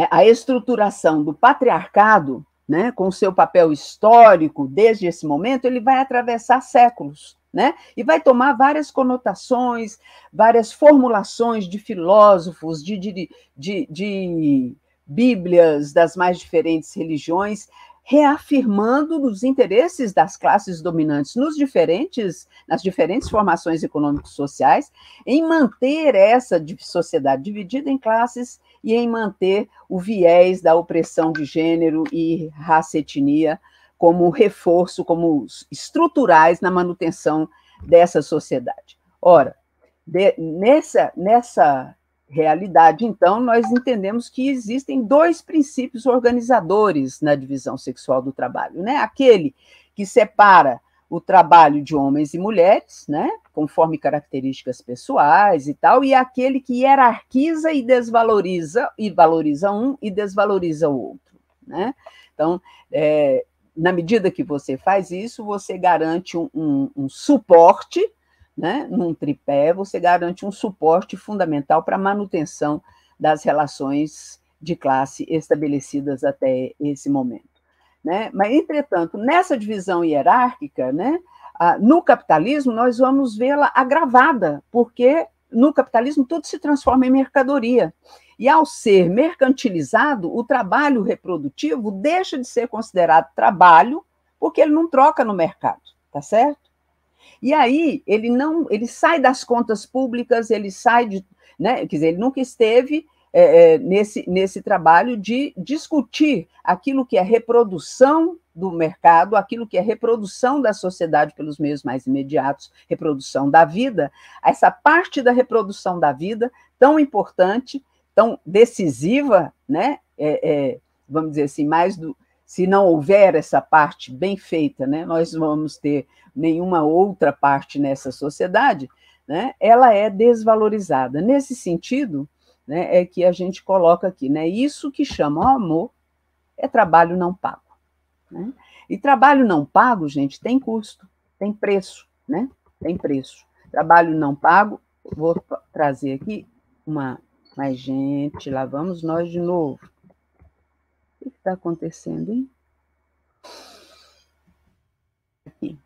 a estruturação do patriarcado, né, com seu papel histórico desde esse momento, ele vai atravessar séculos, né? E vai tomar várias conotações, várias formulações de filósofos, de bíblias das mais diferentes religiões, reafirmando os interesses das classes dominantes nas diferentes formações econômico-sociais, em manter essa sociedade dividida em classes e em manter o viés da opressão de gênero e raça-etnia como reforço, como estruturais na manutenção dessa sociedade. Ora, nessa realidade, então, nós entendemos que existem dois princípios organizadores na divisão sexual do trabalho, né? Aquele que separa o trabalho de homens e mulheres, né, conforme características pessoais e tal, e aquele que hierarquiza e desvaloriza, e valoriza um e desvaloriza o outro, né? Então, na medida que você faz isso, você garante um suporte, né, num tripé, você garante um suporte fundamental para a manutenção das relações de classe estabelecidas até esse momento. Né? Mas, entretanto, nessa divisão hierárquica, né, no capitalismo, nós vamos vê-la agravada, porque no capitalismo tudo se transforma em mercadoria. E, ao ser mercantilizado, o trabalho reprodutivo deixa de ser considerado trabalho, porque ele não troca no mercado, tá certo? E aí ele sai das contas públicas, ele sai de, né, quer dizer, ele nunca esteve nesse trabalho de discutir aquilo que é reprodução do mercado, aquilo que é reprodução da sociedade pelos meios mais imediatos, reprodução da vida, essa parte da reprodução da vida tão importante, tão decisiva, né? Vamos dizer assim, se não houver essa parte bem feita, né, nós vamos ter nenhuma outra parte nessa sociedade, né, ela é desvalorizada. Nesse sentido, né, é que a gente coloca aqui, né, isso que chama o amor é trabalho não pago. Né? E trabalho não pago, gente, tem custo, tem preço, né? Tem preço. Trabalho não pago, vou trazer aqui mais gente, lá vamos nós de novo. O que está acontecendo, hein? Aqui.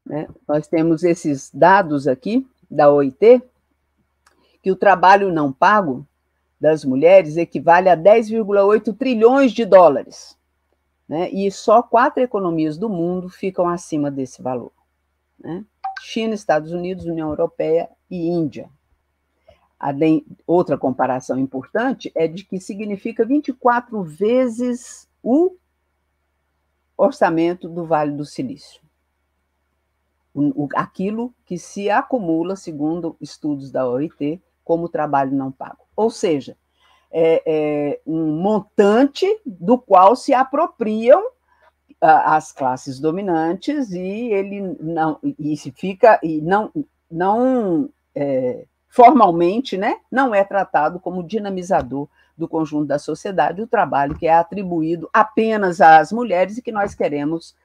Né? Nós temos esses dados aqui da OIT, que o trabalho não pago das mulheres equivale a 10,8 trilhões de dólares. Né? E só 4 economias do mundo ficam acima desse valor. Né? China, Estados Unidos, União Europeia e Índia. Outra comparação importante é de que significa 24 vezes o orçamento do Vale do Silício. Aquilo que se acumula, segundo estudos da OIT, como trabalho não pago. Ou seja, é um montante do qual se apropriam as classes dominantes e ele não formalmente, né, não é tratado como dinamizador do conjunto da sociedade, o trabalho que é atribuído apenas às mulheres e que nós queremos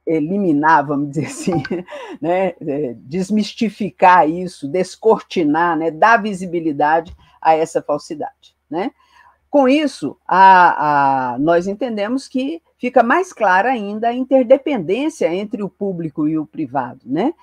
eliminar, vamos dizer assim, né, desmistificar isso, descortinar, né, dar visibilidade a essa falsidade. Né? Com isso, nós entendemos que fica mais clara ainda a interdependência entre o público e o privado, né?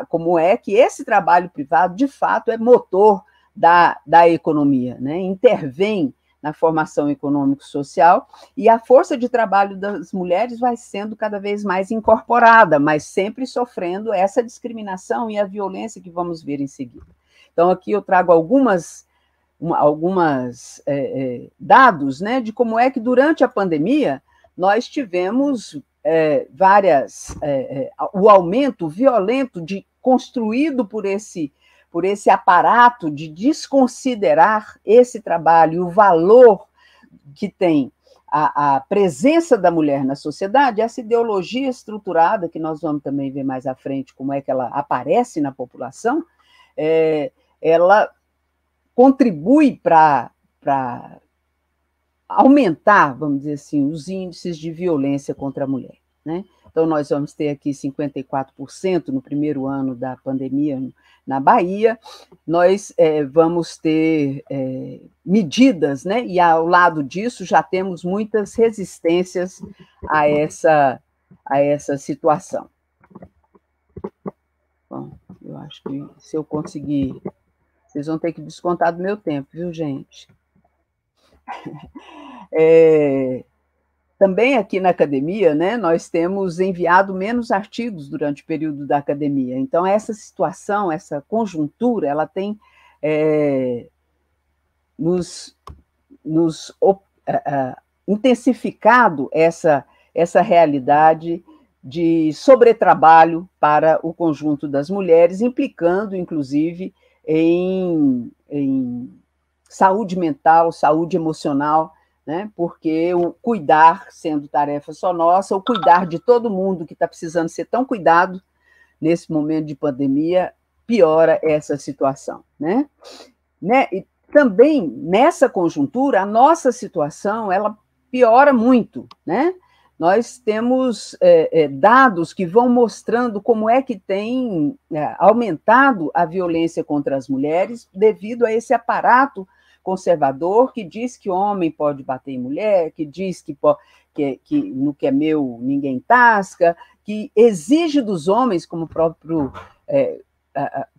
Como é que esse trabalho privado, de fato, é motor da economia, né? Intervém na formação econômico-social, e a força de trabalho das mulheres vai sendo cada vez mais incorporada, mas sempre sofrendo essa discriminação e a violência que vamos ver em seguida. Então, aqui eu trago alguns dados, né, de como é que, durante a pandemia, nós tivemos o aumento violento construído por esse aparato de desconsiderar esse trabalho, o valor que tem a presença da mulher na sociedade, essa ideologia estruturada, que nós vamos também ver mais à frente como é que ela aparece na população, ela contribui para aumentar, vamos dizer assim, os índices de violência contra a mulher. Né? Então, nós vamos ter aqui 54% no primeiro ano da pandemia na Bahia, nós vamos ter medidas, né? E ao lado disso já temos muitas resistências a essa situação. Bom, eu acho que se eu conseguir, vocês vão ter que descontar do meu tempo, viu, gente? Também aqui na academia, né, nós temos enviado menos artigos durante o período da academia. Então, essa situação, essa conjuntura, ela tem intensificado essa realidade de sobretrabalho para o conjunto das mulheres, implicando, inclusive, em saúde mental, saúde emocional né? Porque o cuidar, sendo tarefa só nossa, o cuidar de todo mundo que está precisando ser tão cuidado nesse momento de pandemia, piora essa situação, né? E também, nessa conjuntura, a nossa situação, ela piora muito, né? Nós temos dados que vão mostrando como é que tem aumentado a violência contra as mulheres devido a esse aparato conservador que diz que homem pode bater em mulher, que diz que no que é meu ninguém tasca, que exige dos homens, como próprio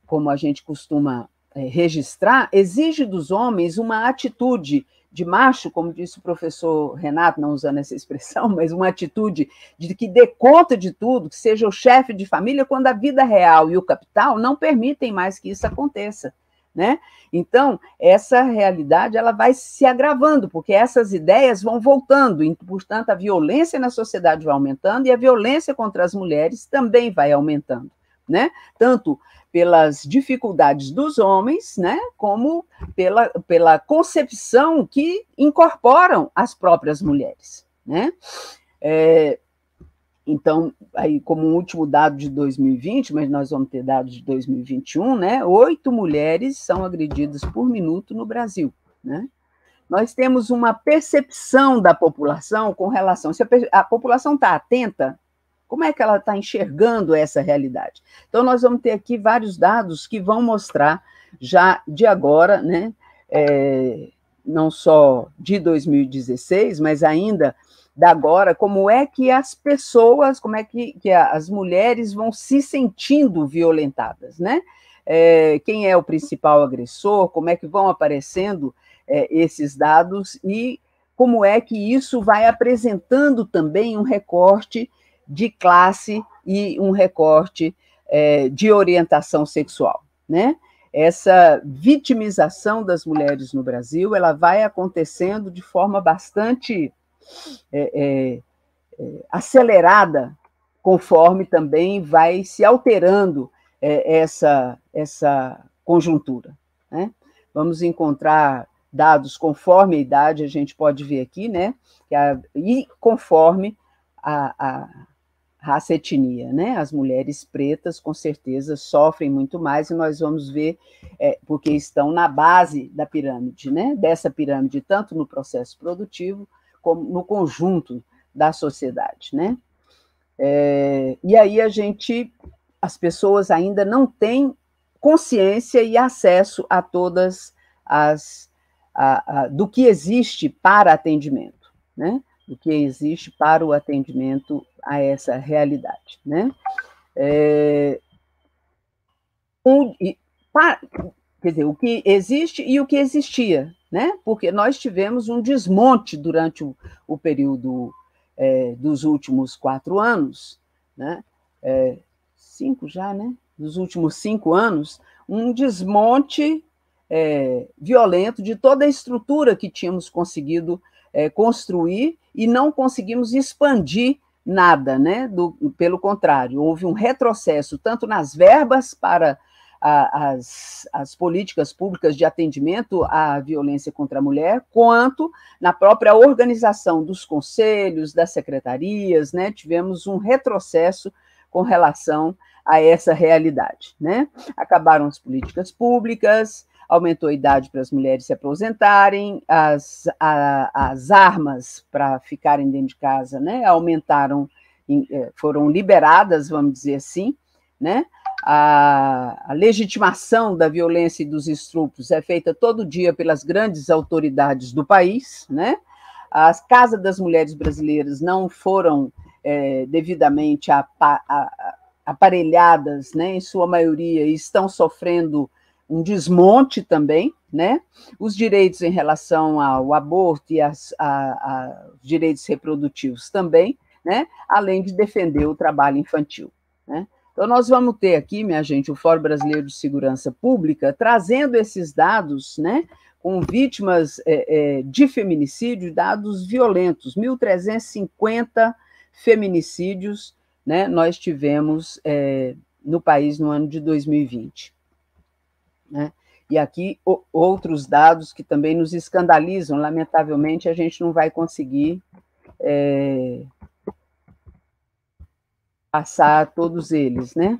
como a gente costuma registrar, exige dos homens uma atitude de macho, como disse o professor Renato, não usando essa expressão, mas uma atitude de que dê conta de tudo, que seja o chefe de família, quando a vida real e o capital não permitem mais que isso aconteça, né? Então, essa realidade ela vai se agravando, porque essas ideias vão voltando, e, portanto, a violência na sociedade vai aumentando e a violência contra as mulheres também vai aumentando, né? Tanto pelas dificuldades dos homens, né, como pela concepção que incorporam as próprias mulheres, né? Então, aí, como um último dado de 2020, mas nós vamos ter dados de 2021, né, 8 mulheres são agredidas por minuto no Brasil, né? Nós temos uma percepção da população com relação... Se a população está atenta, como é que ela está enxergando essa realidade? Então, nós vamos ter aqui vários dados que vão mostrar, já de agora, né, não só de 2016, mas ainda da agora, como é que as pessoas, como é que as mulheres vão se sentindo violentadas, né? Quem é o principal agressor, como é que vão aparecendo esses dados e como é que isso vai apresentando também um recorte de classe e um recorte de orientação sexual, né? Essa vitimização das mulheres no Brasil, ela vai acontecendo de forma bastante acelerada, conforme também vai se alterando essa conjuntura, né? Vamos encontrar dados conforme a idade, a gente pode ver aqui, né? E conforme a raça e etnia, né? As mulheres pretas, com certeza, sofrem muito mais, e nós vamos ver, porque estão na base da pirâmide, né? Dessa pirâmide, tanto no processo produtivo, como no conjunto da sociedade, né? E aí as pessoas ainda não têm consciência e acesso a todas do que existe para atendimento, né? Do que existe para o atendimento a essa realidade, né? Quer dizer, o que existe e o que existia, né? Porque nós tivemos um desmonte durante o período dos últimos 4 anos, né? 5 já, né? Dos últimos 5 anos, um desmonte violento de toda a estrutura que tínhamos conseguido construir e não conseguimos expandir nada, né? Pelo contrário, houve um retrocesso tanto nas verbas para as políticas públicas de atendimento à violência contra a mulher, quanto na própria organização dos conselhos, das secretarias, né? Tivemos um retrocesso com relação a essa realidade, né? Acabaram as políticas públicas, aumentou a idade para as mulheres se aposentarem, as armas para ficarem dentro de casa, né, aumentaram, foram liberadas, vamos dizer assim, né? A legitimação da violência e dos estupros é feita todo dia pelas grandes autoridades do país, né? As casas das mulheres brasileiras não foram devidamente aparelhadas, né, em sua maioria, e estão sofrendo um desmonte também, né? Os direitos em relação ao aborto e aos direitos reprodutivos também, né? Além de defender o trabalho infantil, né? Então, nós vamos ter aqui, minha gente, o Fórum Brasileiro de Segurança Pública, trazendo esses dados, né? Com vítimas de feminicídio, dados violentos, 1.350 feminicídios, né? Nós tivemos no país no ano de 2020. Né? E aqui outros dados que também nos escandalizam, lamentavelmente a gente não vai conseguir passar todos eles, né?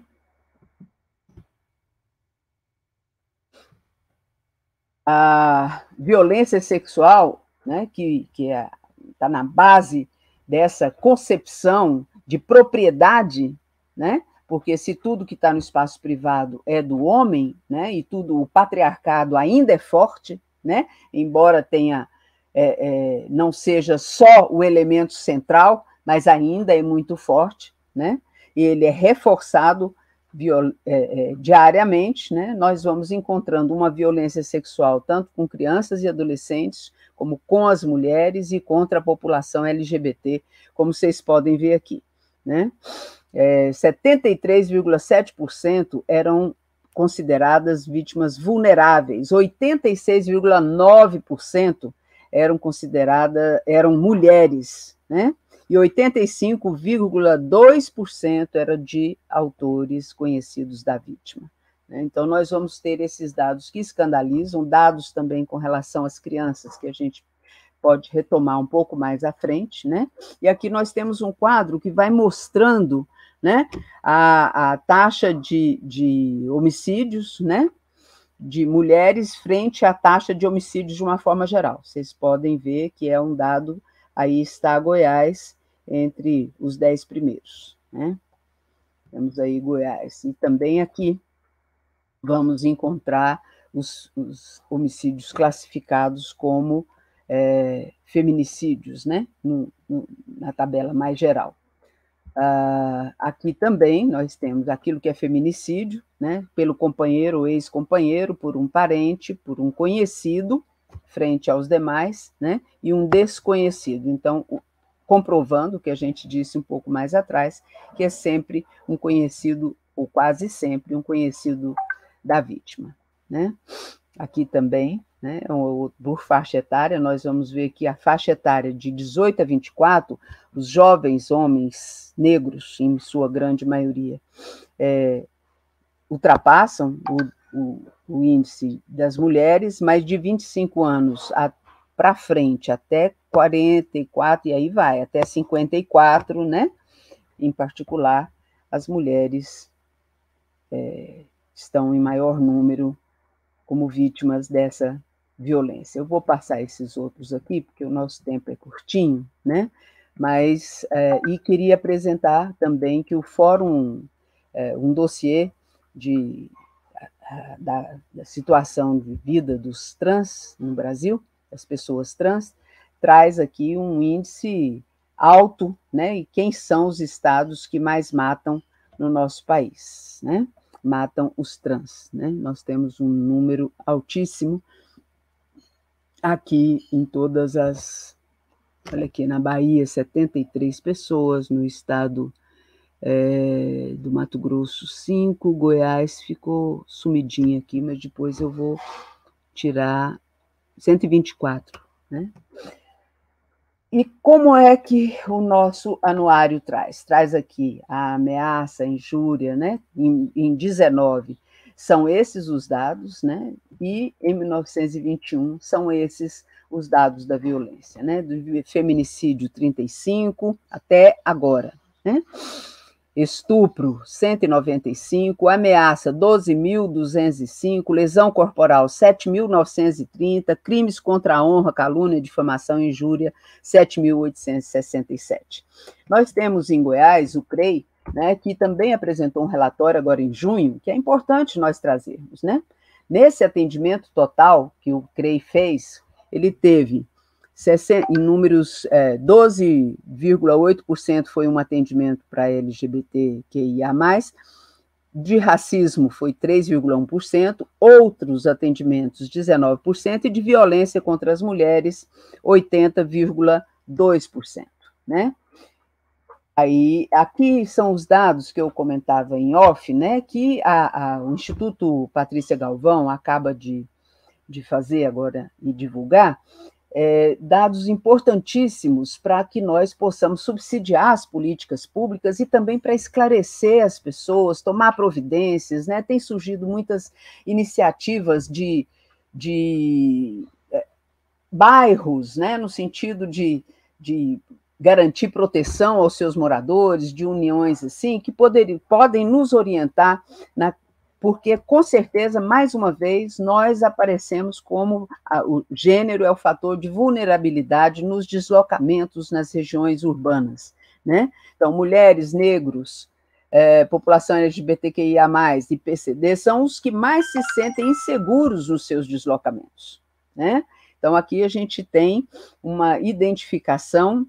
A violência sexual, né, que está na base dessa concepção de propriedade, né? Porque se tudo que está no espaço privado é do homem, né, e tudo, o patriarcado ainda é forte, né, embora tenha não seja só o elemento central, mas ainda é muito forte, né, e ele é reforçado diariamente, né, nós vamos encontrando uma violência sexual tanto com crianças e adolescentes, como com as mulheres e contra a população LGBT, como vocês podem ver aqui, né. 73,7% eram consideradas vítimas vulneráveis, 86,9% eram mulheres, né? E 85,2% era de autores conhecidos da vítima. Então, nós vamos ter esses dados que escandalizam, dados também com relação às crianças, que a gente pode retomar um pouco mais à frente, né? E aqui nós temos um quadro que vai mostrando, né, a taxa de homicídios, né, de mulheres frente à taxa de homicídios de uma forma geral. Vocês podem ver que é um dado, aí está Goiás entre os 10 primeiros, né? Temos aí Goiás. E também aqui vamos encontrar os homicídios classificados como feminicídios, né, na tabela mais geral. Aqui também nós temos aquilo que é feminicídio, né, pelo companheiro ou ex-companheiro, por um parente, por um conhecido, frente aos demais, né, e um desconhecido. Então, comprovando o que a gente disse um pouco mais atrás, que é sempre um conhecido, ou quase sempre um conhecido da vítima, né. Aqui também, né, por faixa etária, nós vamos ver que a faixa etária de 18 a 24, os jovens homens negros, em sua grande maioria, ultrapassam o índice das mulheres, mas de 25 anos para frente, até 44, e aí vai, até 54, né? Em particular, as mulheres estão em maior número como vítimas dessa violência. Eu vou passar esses outros aqui, porque o nosso tempo é curtinho, né? Mas, e queria apresentar também que o Fórum, um dossiê da situação de vida dos trans no Brasil, das pessoas trans, traz aqui um índice alto, né? E quem são os estados que mais matam no nosso país, né? Matam os trans, né? Nós temos um número altíssimo aqui em todas as... Olha aqui, na Bahia, 73 pessoas, no estado do Mato Grosso, 5, Goiás ficou sumidinho aqui, mas depois eu vou tirar 124, né? E como é que o nosso anuário traz? Traz aqui a ameaça, a injúria, né? Em 19 são esses os dados, né? E em 1921 são esses os dados da violência, né? Do feminicídio 35 até agora, né? Estupro 195, ameaça 12.205, lesão corporal 7.930, crimes contra a honra, calúnia, difamação e injúria 7.867. Nós temos em Goiás o CREI, né, que também apresentou um relatório agora em junho, que é importante nós trazermos, né? Nesse atendimento total que o CREI fez, ele teve em números, 12,8% foi um atendimento para LGBTQIA+, de racismo foi 3,1%, outros atendimentos 19%, e de violência contra as mulheres 80,2%, né? Aí, aqui são os dados que eu comentava em off, né, que o Instituto Patrícia Galvão acaba de fazer agora e divulgar, dados importantíssimos para que nós possamos subsidiar as políticas públicas e também para esclarecer as pessoas, tomar providências, né? Tem surgido muitas iniciativas de bairros, né? No sentido de garantir proteção aos seus moradores, de uniões assim, que podem nos orientar porque, com certeza, mais uma vez, nós aparecemos como o gênero é o fator de vulnerabilidade nos deslocamentos nas regiões urbanas, né? Então, mulheres, negros, população LGBTQIA+, e PCD são os que mais se sentem inseguros nos seus deslocamentos, né? Então, aqui a gente tem uma identificação,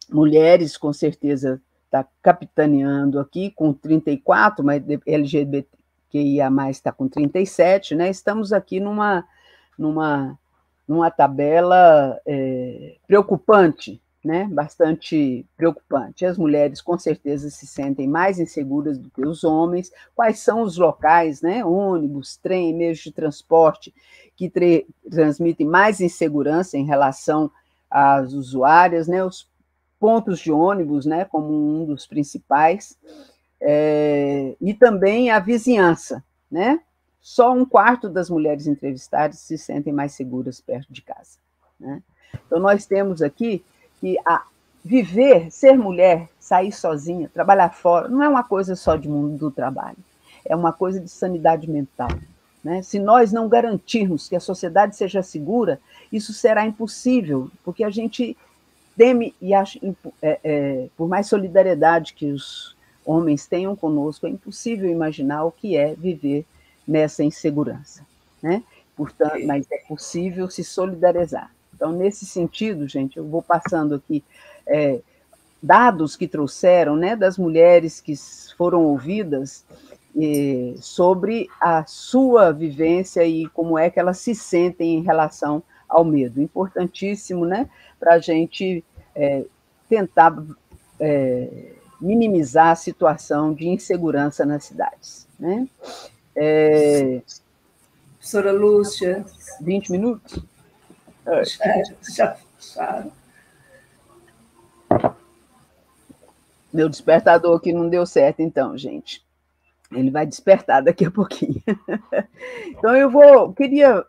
mulheres, com certeza, está capitaneando aqui, com 34, mas LGBTQIA+, está com 37, né? Estamos aqui numa tabela preocupante, né? Bastante preocupante. As mulheres, com certeza, se sentem mais inseguras do que os homens. Quais são os locais, né? Ônibus, trem, meios de transporte, que transmitem mais insegurança em relação às usuárias, né? Os pontos de ônibus, né? Como um dos principais. E também a vizinhança, né? Só 1/4 das mulheres entrevistadas se sentem mais seguras perto de casa, né? Então, nós temos aqui que viver, ser mulher, sair sozinha, trabalhar fora, não é uma coisa só de mundo do trabalho, é uma coisa de sanidade mental, né? Se nós não garantirmos que a sociedade seja segura, isso será impossível, porque a gente teme e acha, por mais solidariedade que os homens tenham conosco, é impossível imaginar o que é viver nessa insegurança, né? Portanto, mas é possível se solidarizar. Então, nesse sentido, gente, eu vou passando aqui dados que trouxeram, né, das mulheres que foram ouvidas sobre a sua vivência e como é que elas se sentem em relação ao medo. Importantíssimo, né, para a gente tentar minimizar a situação de insegurança nas cidades, né? Professora Lúcia. 20 minutos? Já fecharam. Meu despertador aqui não deu certo, então, gente. Ele vai despertar daqui a pouquinho. Então, queria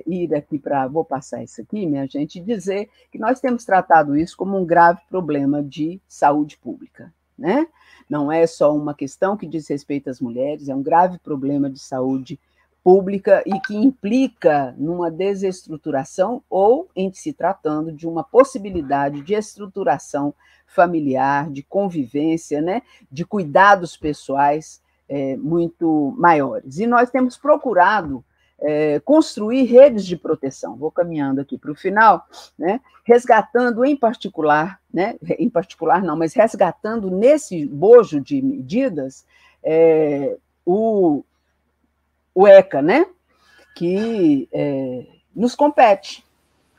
ir aqui vou passar isso aqui, minha gente, e dizer que nós temos tratado isso como um grave problema de saúde pública, né? Não é só uma questão que diz respeito às mulheres, é um grave problema de saúde pública e que implica numa desestruturação ou em se tratando de uma possibilidade de estruturação familiar, de convivência, né, de cuidados pessoais muito maiores. E nós temos procurado construir redes de proteção. Vou caminhando aqui para o final, né, resgatando em particular não, mas resgatando nesse bojo de medidas o ECA, né, que nos compete,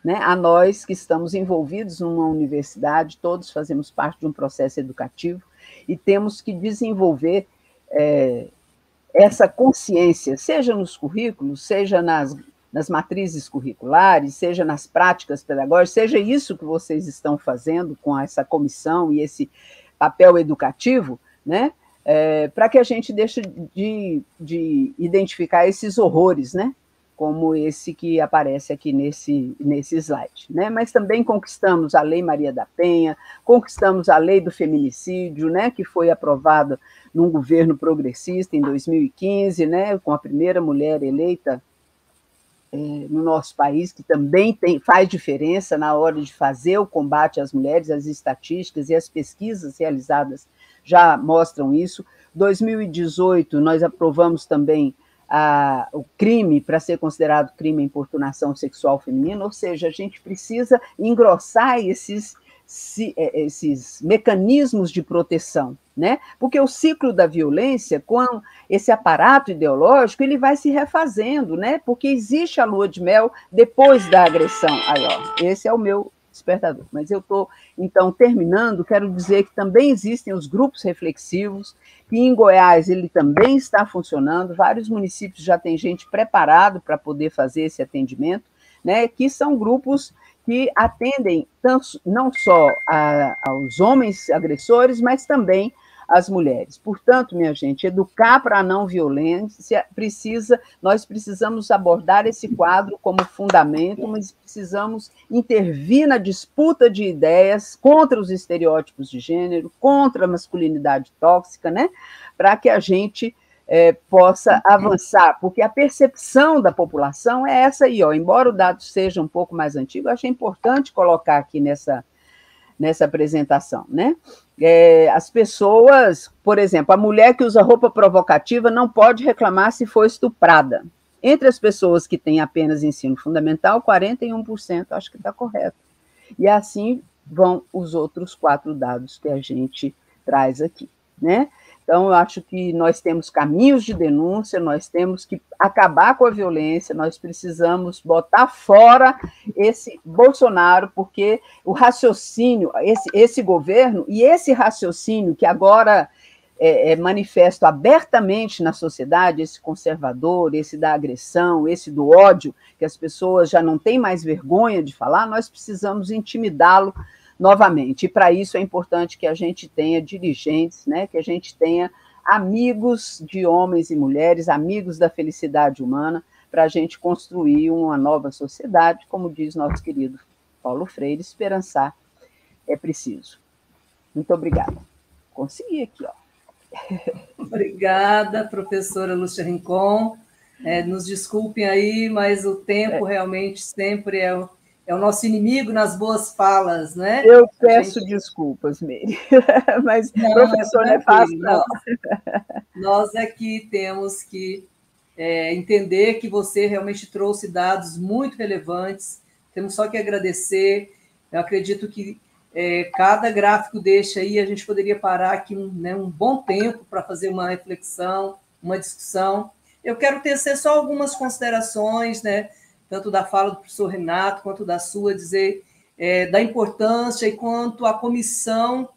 né, a nós que estamos envolvidos numa universidade, todos fazemos parte de um processo educativo e temos que desenvolver essa consciência, seja nos currículos, seja nas matrizes curriculares, seja nas práticas pedagógicas, seja isso que vocês estão fazendo com essa comissão e esse papel educativo, né? Para que a gente deixe de identificar esses horrores, né? Como esse que aparece aqui nesse slide, né? Mas também conquistamos a Lei Maria da Penha, conquistamos a Lei do Feminicídio, né? Que foi aprovada num governo progressista em 2015, né? Com a primeira mulher eleita no nosso país, que também faz diferença na hora de fazer o combate às mulheres, as estatísticas e as pesquisas realizadas já mostram isso. 2018, nós aprovamos também o crime para ser considerado crime à importunação sexual feminina, ou seja, a gente precisa engrossar esses mecanismos de proteção, né? Porque o ciclo da violência, com esse aparato ideológico, ele vai se refazendo, né? Porque existe a lua de mel depois da agressão. Aí, ó, esse é o meu despertador. Mas eu estou, então, terminando, quero dizer que também existem os grupos reflexivos, que em Goiás ele também está funcionando, vários municípios já têm gente preparada para poder fazer esse atendimento, né? Que são grupos que atendem não só aos homens agressores, mas também às mulheres. Portanto, minha gente, educar para a não violência nós precisamos abordar esse quadro como fundamento, mas precisamos intervir na disputa de ideias contra os estereótipos de gênero, contra a masculinidade tóxica, né? Para que a gente possa avançar, porque a percepção da população é essa aí, ó. Embora o dado seja um pouco mais antigo, eu achei importante colocar aqui nessa apresentação, né? As pessoas, por exemplo, a mulher que usa roupa provocativa não pode reclamar se for estuprada. Entre as pessoas que têm apenas ensino fundamental, 41%, acho que está correto. E assim vão os outros 4 dados que a gente traz aqui, né? Então, eu acho que nós temos caminhos de denúncia, nós temos que acabar com a violência, nós precisamos botar fora esse Bolsonaro, porque o raciocínio, esse governo, e esse raciocínio que agora é manifesto abertamente na sociedade, esse conservador, esse da agressão, esse do ódio, que as pessoas já não têm mais vergonha de falar, nós precisamos intimidá-lo novamente. E para isso é importante que a gente tenha dirigentes, né, que a gente tenha amigos de homens e mulheres, amigos da felicidade humana, para a gente construir uma nova sociedade, como diz nosso querido Paulo Freire, esperançar é preciso. Muito obrigada. Consegui aqui, ó. Obrigada, professora Lúcia Rincon. Nos desculpem aí, mas o tempo realmente sempre é o nosso inimigo nas boas falas, né? Eu peço desculpas, Meire, mas não, professor, não é fácil, não. Nós aqui temos que entender que você realmente trouxe dados muito relevantes, temos só que agradecer. Eu acredito que cada gráfico deste aí, a gente poderia parar aqui um bom tempo para fazer uma reflexão, uma discussão. Eu quero tecer só algumas considerações, né? Tanto da fala do professor Renato, quanto da sua, dizer da importância e quanto a comissão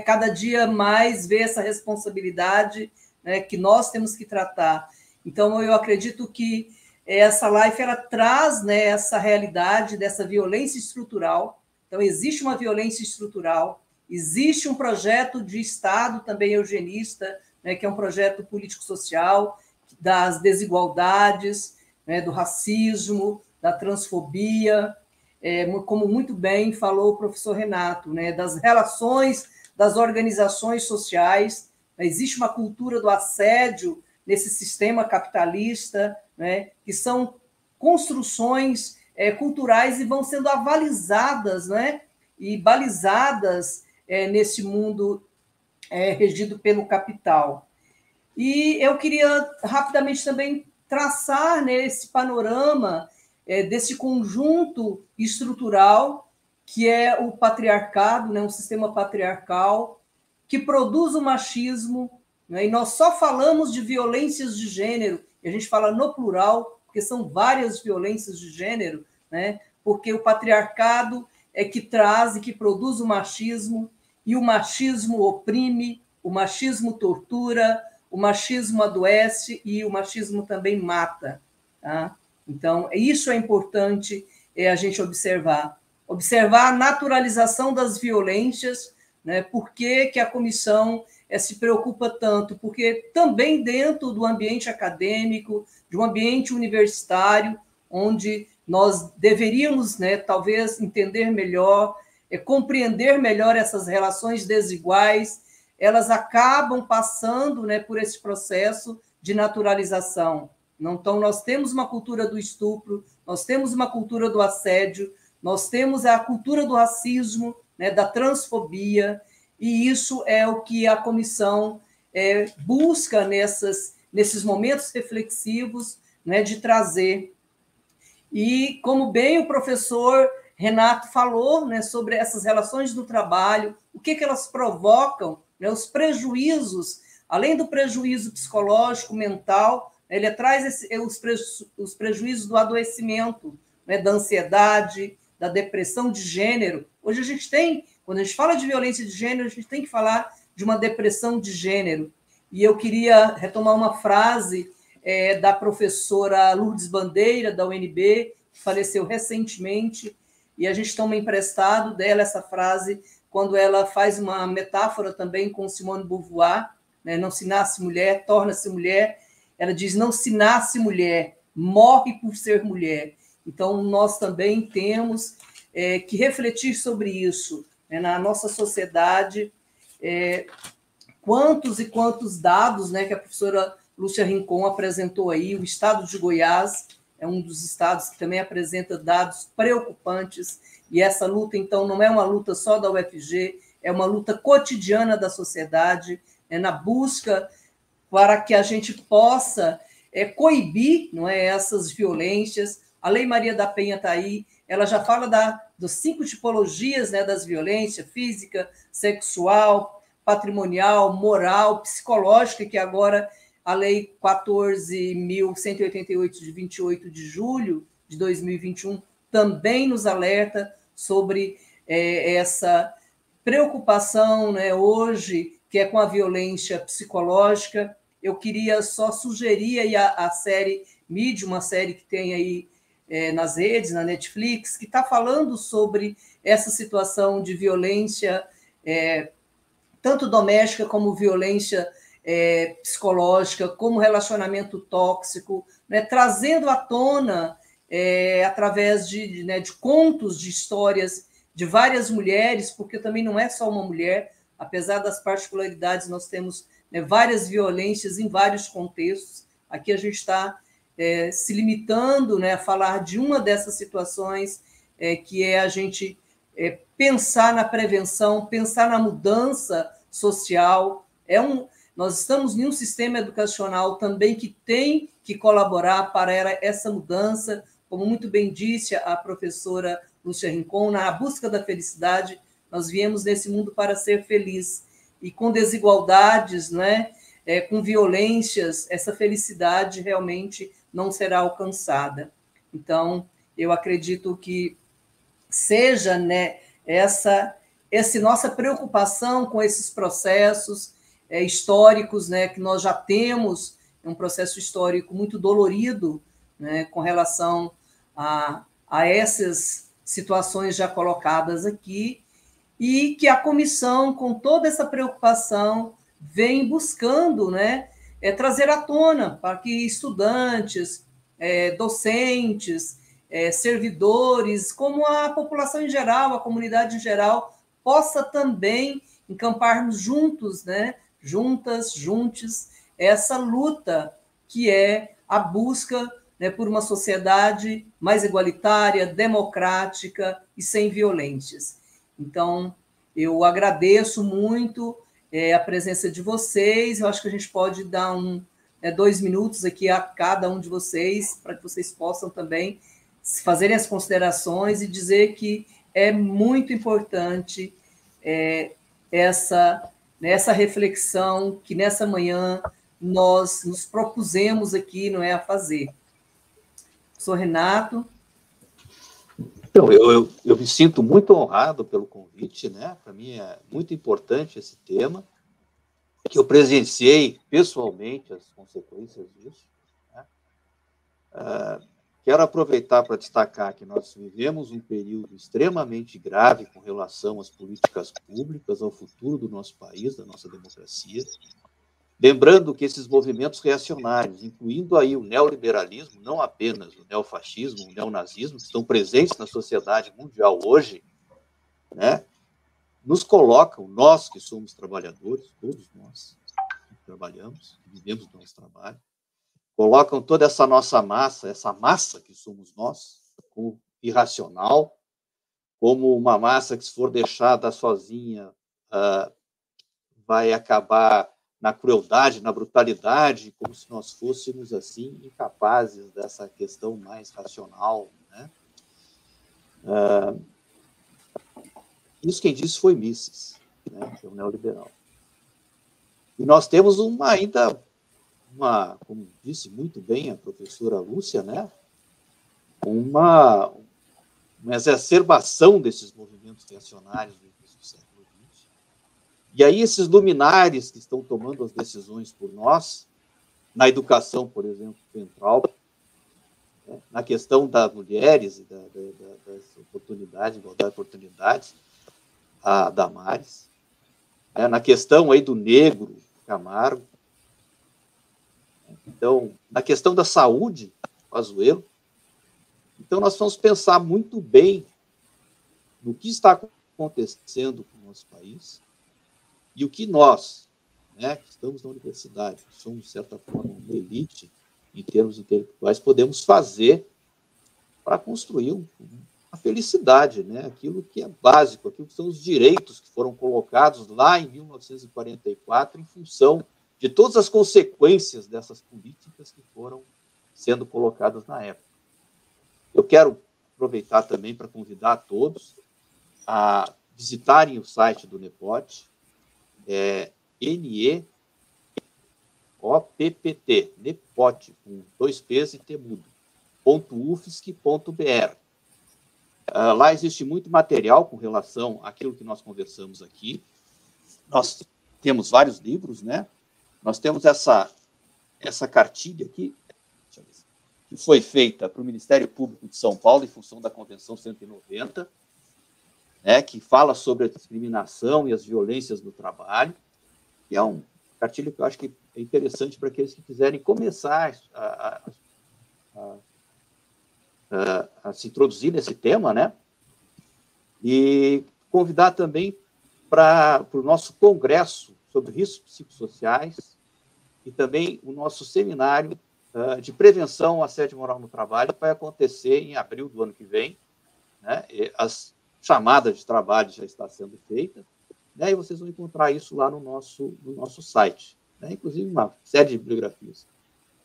cada dia mais vê essa responsabilidade, né, que nós temos que tratar. Então, eu acredito que essa live ela traz, né, essa realidade dessa violência estrutural. Então, existe uma violência estrutural, existe um projeto de Estado também eugenista, né, que é um projeto político-social, das desigualdades, né, do racismo, da transfobia, como muito bem falou o professor Renato, né, das relações das organizações sociais. Existe uma cultura do assédio nesse sistema capitalista, né, que são construções culturais e vão sendo avalizadas, né, e balizadas nesse mundo regido pelo capital. E eu queria rapidamente também traçar nesse panorama desse conjunto estrutural que é o patriarcado, né, um sistema patriarcal que produz o machismo, né, e nós só falamos de violências de gênero, e a gente fala no plural, porque são várias violências de gênero, né, porque o patriarcado é que traz e que produz o machismo, e o machismo oprime, o machismo tortura, o machismo adoece e o machismo também mata. Tá? Então, isso é importante a gente observar. Observar a naturalização das violências, né? Por que a comissão se preocupa tanto? Porque também dentro do ambiente acadêmico, de um ambiente universitário, onde nós deveríamos, né, talvez, entender melhor, compreender melhor essas relações desiguais, elas acabam passando, né, por esse processo de naturalização. Então, nós temos uma cultura do estupro, nós temos uma cultura do assédio, nós temos a cultura do racismo, né, da transfobia, e isso é o que a comissão busca nesses momentos reflexivos, né, de trazer. E, como bem o professor Renato falou, né, sobre essas relações do trabalho, o que elas provocam, né, os prejuízos, além do prejuízo psicológico, mental, ele traz os prejuízos do adoecimento, né, da ansiedade, da depressão de gênero. Hoje a gente tem, quando a gente fala de violência de gênero, a gente tem que falar de uma depressão de gênero. E eu queria retomar uma frase da professora Lourdes Bandeira, da UNB, que faleceu recentemente, e a gente toma emprestado dela essa frase quando ela faz uma metáfora também com Simone de Beauvoir, né? Não se nasce mulher, torna-se mulher. Ela diz, não se nasce mulher, morre por ser mulher. Então, nós também temos que refletir sobre isso, né? Na nossa sociedade, quantos e quantos dados, né, que a professora Lúcia Rincon apresentou aí. O estado de Goiás é um dos estados que também apresenta dados preocupantes, e essa luta, então, não é uma luta só da UFG, é uma luta cotidiana da sociedade, na busca para que a gente possa coibir, não é, essas violências. A Lei Maria da Penha está aí, ela já fala das 5 tipologias, né, das violências: física, sexual, patrimonial, moral, psicológica, que agora a Lei 14.188, de 28 de julho de 2021, também nos alerta sobre essa preocupação, né, hoje, que é com a violência psicológica. Eu queria só sugerir aí a série Medium, uma série que tem aí nas redes, na Netflix, que está falando sobre essa situação de violência, tanto doméstica como violência psicológica, como relacionamento tóxico, né, trazendo à tona, através de contos, de histórias de várias mulheres, porque também não é só uma mulher, apesar das particularidades, nós temos várias violências em vários contextos. Aqui a gente está se limitando, né, a falar de uma dessas situações, que é a gente pensar na prevenção, pensar na mudança social. Nós estamos em um sistema educacional também que tem que colaborar para essa mudança, como muito bem disse a professora Lúcia Rincon, na busca da felicidade. Nós viemos nesse mundo para ser feliz, e com desigualdades, né, com violências, essa felicidade realmente não será alcançada. Então, eu acredito que seja, né, essa nossa preocupação com esses processos históricos, né, que nós já temos, um processo histórico muito dolorido, né, com relação a essas situações já colocadas aqui, e que a comissão, com toda essa preocupação, vem buscando, né, trazer à tona para que estudantes, docentes, servidores, como a população em geral, a comunidade em geral, possa também encamparmos juntos, né, juntos, essa luta que é a busca, né, por uma sociedade mais igualitária, democrática e sem violências. Então, eu agradeço muito a presença de vocês. Eu acho que a gente pode dar 2 minutos aqui a cada um de vocês, para que vocês possam também fazerem as considerações e dizer que é muito importante essa reflexão que nessa manhã nós nos propusemos aqui, não é, a fazer. Sou Renato. Então, eu me sinto muito honrado pelo convite, né? Para mim é muito importante esse tema, que eu presenciei pessoalmente as consequências disso, né? Quero aproveitar para destacar que nós vivemos um período extremamente grave com relação às políticas públicas, ao futuro do nosso país, da nossa democracia. Lembrando que esses movimentos reacionários, incluindo aí o neoliberalismo, não apenas o neofascismo, o neonazismo, que estão presentes na sociedade mundial hoje, né, nos colocam, nós que somos trabalhadores, todos nós que trabalhamos, que vivemos do nosso trabalho, colocam toda essa nossa massa, essa massa que somos nós, como irracional, como uma massa que, se for deixada sozinha, vai acabar na crueldade, na brutalidade, como se nós fôssemos, assim, incapazes dessa questão mais racional, né? Isso quem disse foi Mises, né, que é um neoliberal. E nós temos como disse muito bem a professora Lúcia, né, uma exacerbação desses movimentos reacionários do início do século XX. E aí esses luminares que estão tomando as decisões por nós, na educação, por exemplo, central, na questão das mulheres e das oportunidades, igualdade de oportunidades, a Damares, na questão aí do negro, Camargo, então, na questão da saúde, Pazuello. Então, nós vamos pensar muito bem no que está acontecendo com o nosso país e o que nós, né, que estamos na universidade, que somos, de certa forma, uma elite em termos intelectuais, podemos fazer para construir a felicidade, né, aquilo que é básico, aquilo que são os direitos que foram colocados lá em 1944 em função de todas as consequências dessas políticas que foram sendo colocadas na época. Eu quero aproveitar também para convidar a todos a visitarem o site do NEPOT, NEOPPT, NEPOT, com 2 P's e T mudo, .ufsc.br. Lá existe muito material com relação àquilo que nós conversamos aqui. Nós temos vários livros, né? Nós temos essa cartilha aqui, que foi feita para o Ministério Público de São Paulo, em função da Convenção 190, né, que fala sobre a discriminação e as violências no trabalho, e é uma cartilha que eu acho que é interessante para aqueles que quiserem começar a se introduzir nesse tema, né? E convidar também para o nosso congresso sobre riscos psicossociais e também o nosso seminário de prevenção ao assédio moral no trabalho, que vai acontecer em abril do ano que vem, né? As chamadas de trabalho já está sendo feita, né? E vocês vão encontrar isso lá no nosso site, né? Inclusive uma série de bibliografias.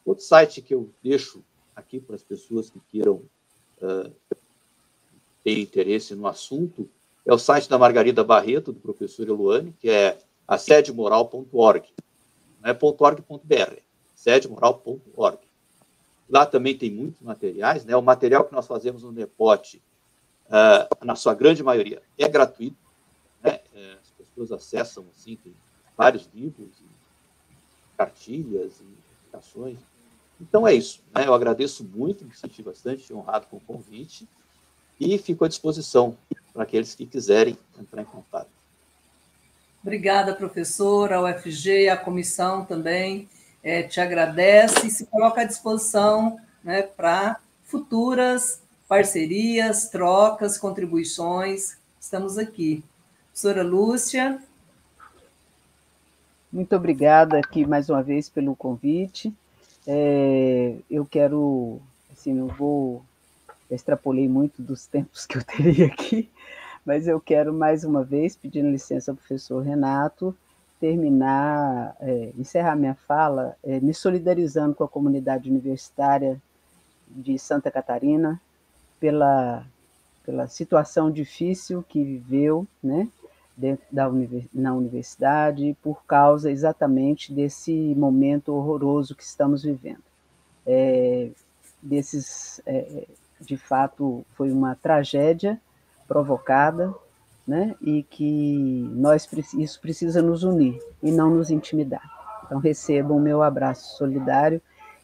Outro site que eu deixo aqui para as pessoas que queiram ter interesse no assunto é o site da Margarida Barreto, do professor Eluane, que é assediomoral.org. Não é .org.br, assediomoral.org. Lá também tem muitos materiais, né? O material que nós fazemos no NEPOT, na sua grande maioria, é gratuito, né? As pessoas acessam, assim, tem vários livros, cartilhas, indicações. Então, é isso, né? Eu agradeço muito, me senti bastante honrado com o convite e fico à disposição para aqueles que quiserem entrar em contato. Obrigada, professora, a UFG, a comissão também te agradece e se coloca à disposição, né, para futuras parcerias, trocas, contribuições. Estamos aqui. Professora Lúcia. Muito obrigada aqui mais uma vez pelo convite. Eu quero, assim, não vou, extrapolei muito dos tempos que eu teria aqui, mas eu quero mais uma vez, pedindo licença ao professor Renato, encerrar minha fala me solidarizando com a comunidade universitária de Santa Catarina pela situação difícil que viveu, né, na universidade, por causa exatamente desse momento horroroso que estamos vivendo. De fato, foi uma tragédia provocada, né, e que isso precisa nos unir e não nos intimidar. Então, recebam o meu abraço solidário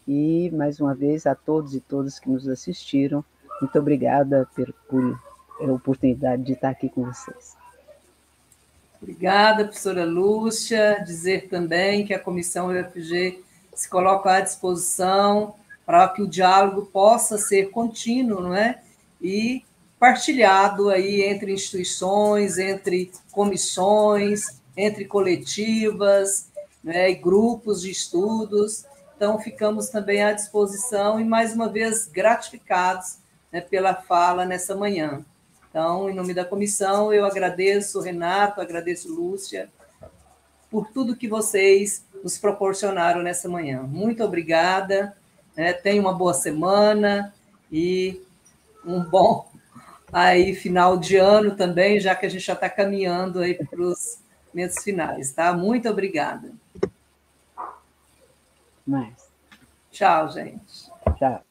e, mais uma vez, a todos e todas que nos assistiram, muito obrigada por a oportunidade de estar aqui com vocês. Obrigada, professora Lúcia. Dizer também que a Comissão UFG se coloca à disposição para que o diálogo possa ser contínuo, não é? E partilhado aí entre instituições, entre comissões, entre coletivas, né, e grupos de estudos. Então, ficamos também à disposição e, mais uma vez, gratificados, né, pela fala nessa manhã. Então, em nome da comissão, eu agradeço, Renato, agradeço, Lúcia, por tudo que vocês nos proporcionaram nessa manhã. Muito obrigada, né? Tenha uma boa semana e um bom final de ano também, já que a gente já está caminhando aí para os meses finais, tá? Muito obrigada. Mais. Tchau, gente. Tchau.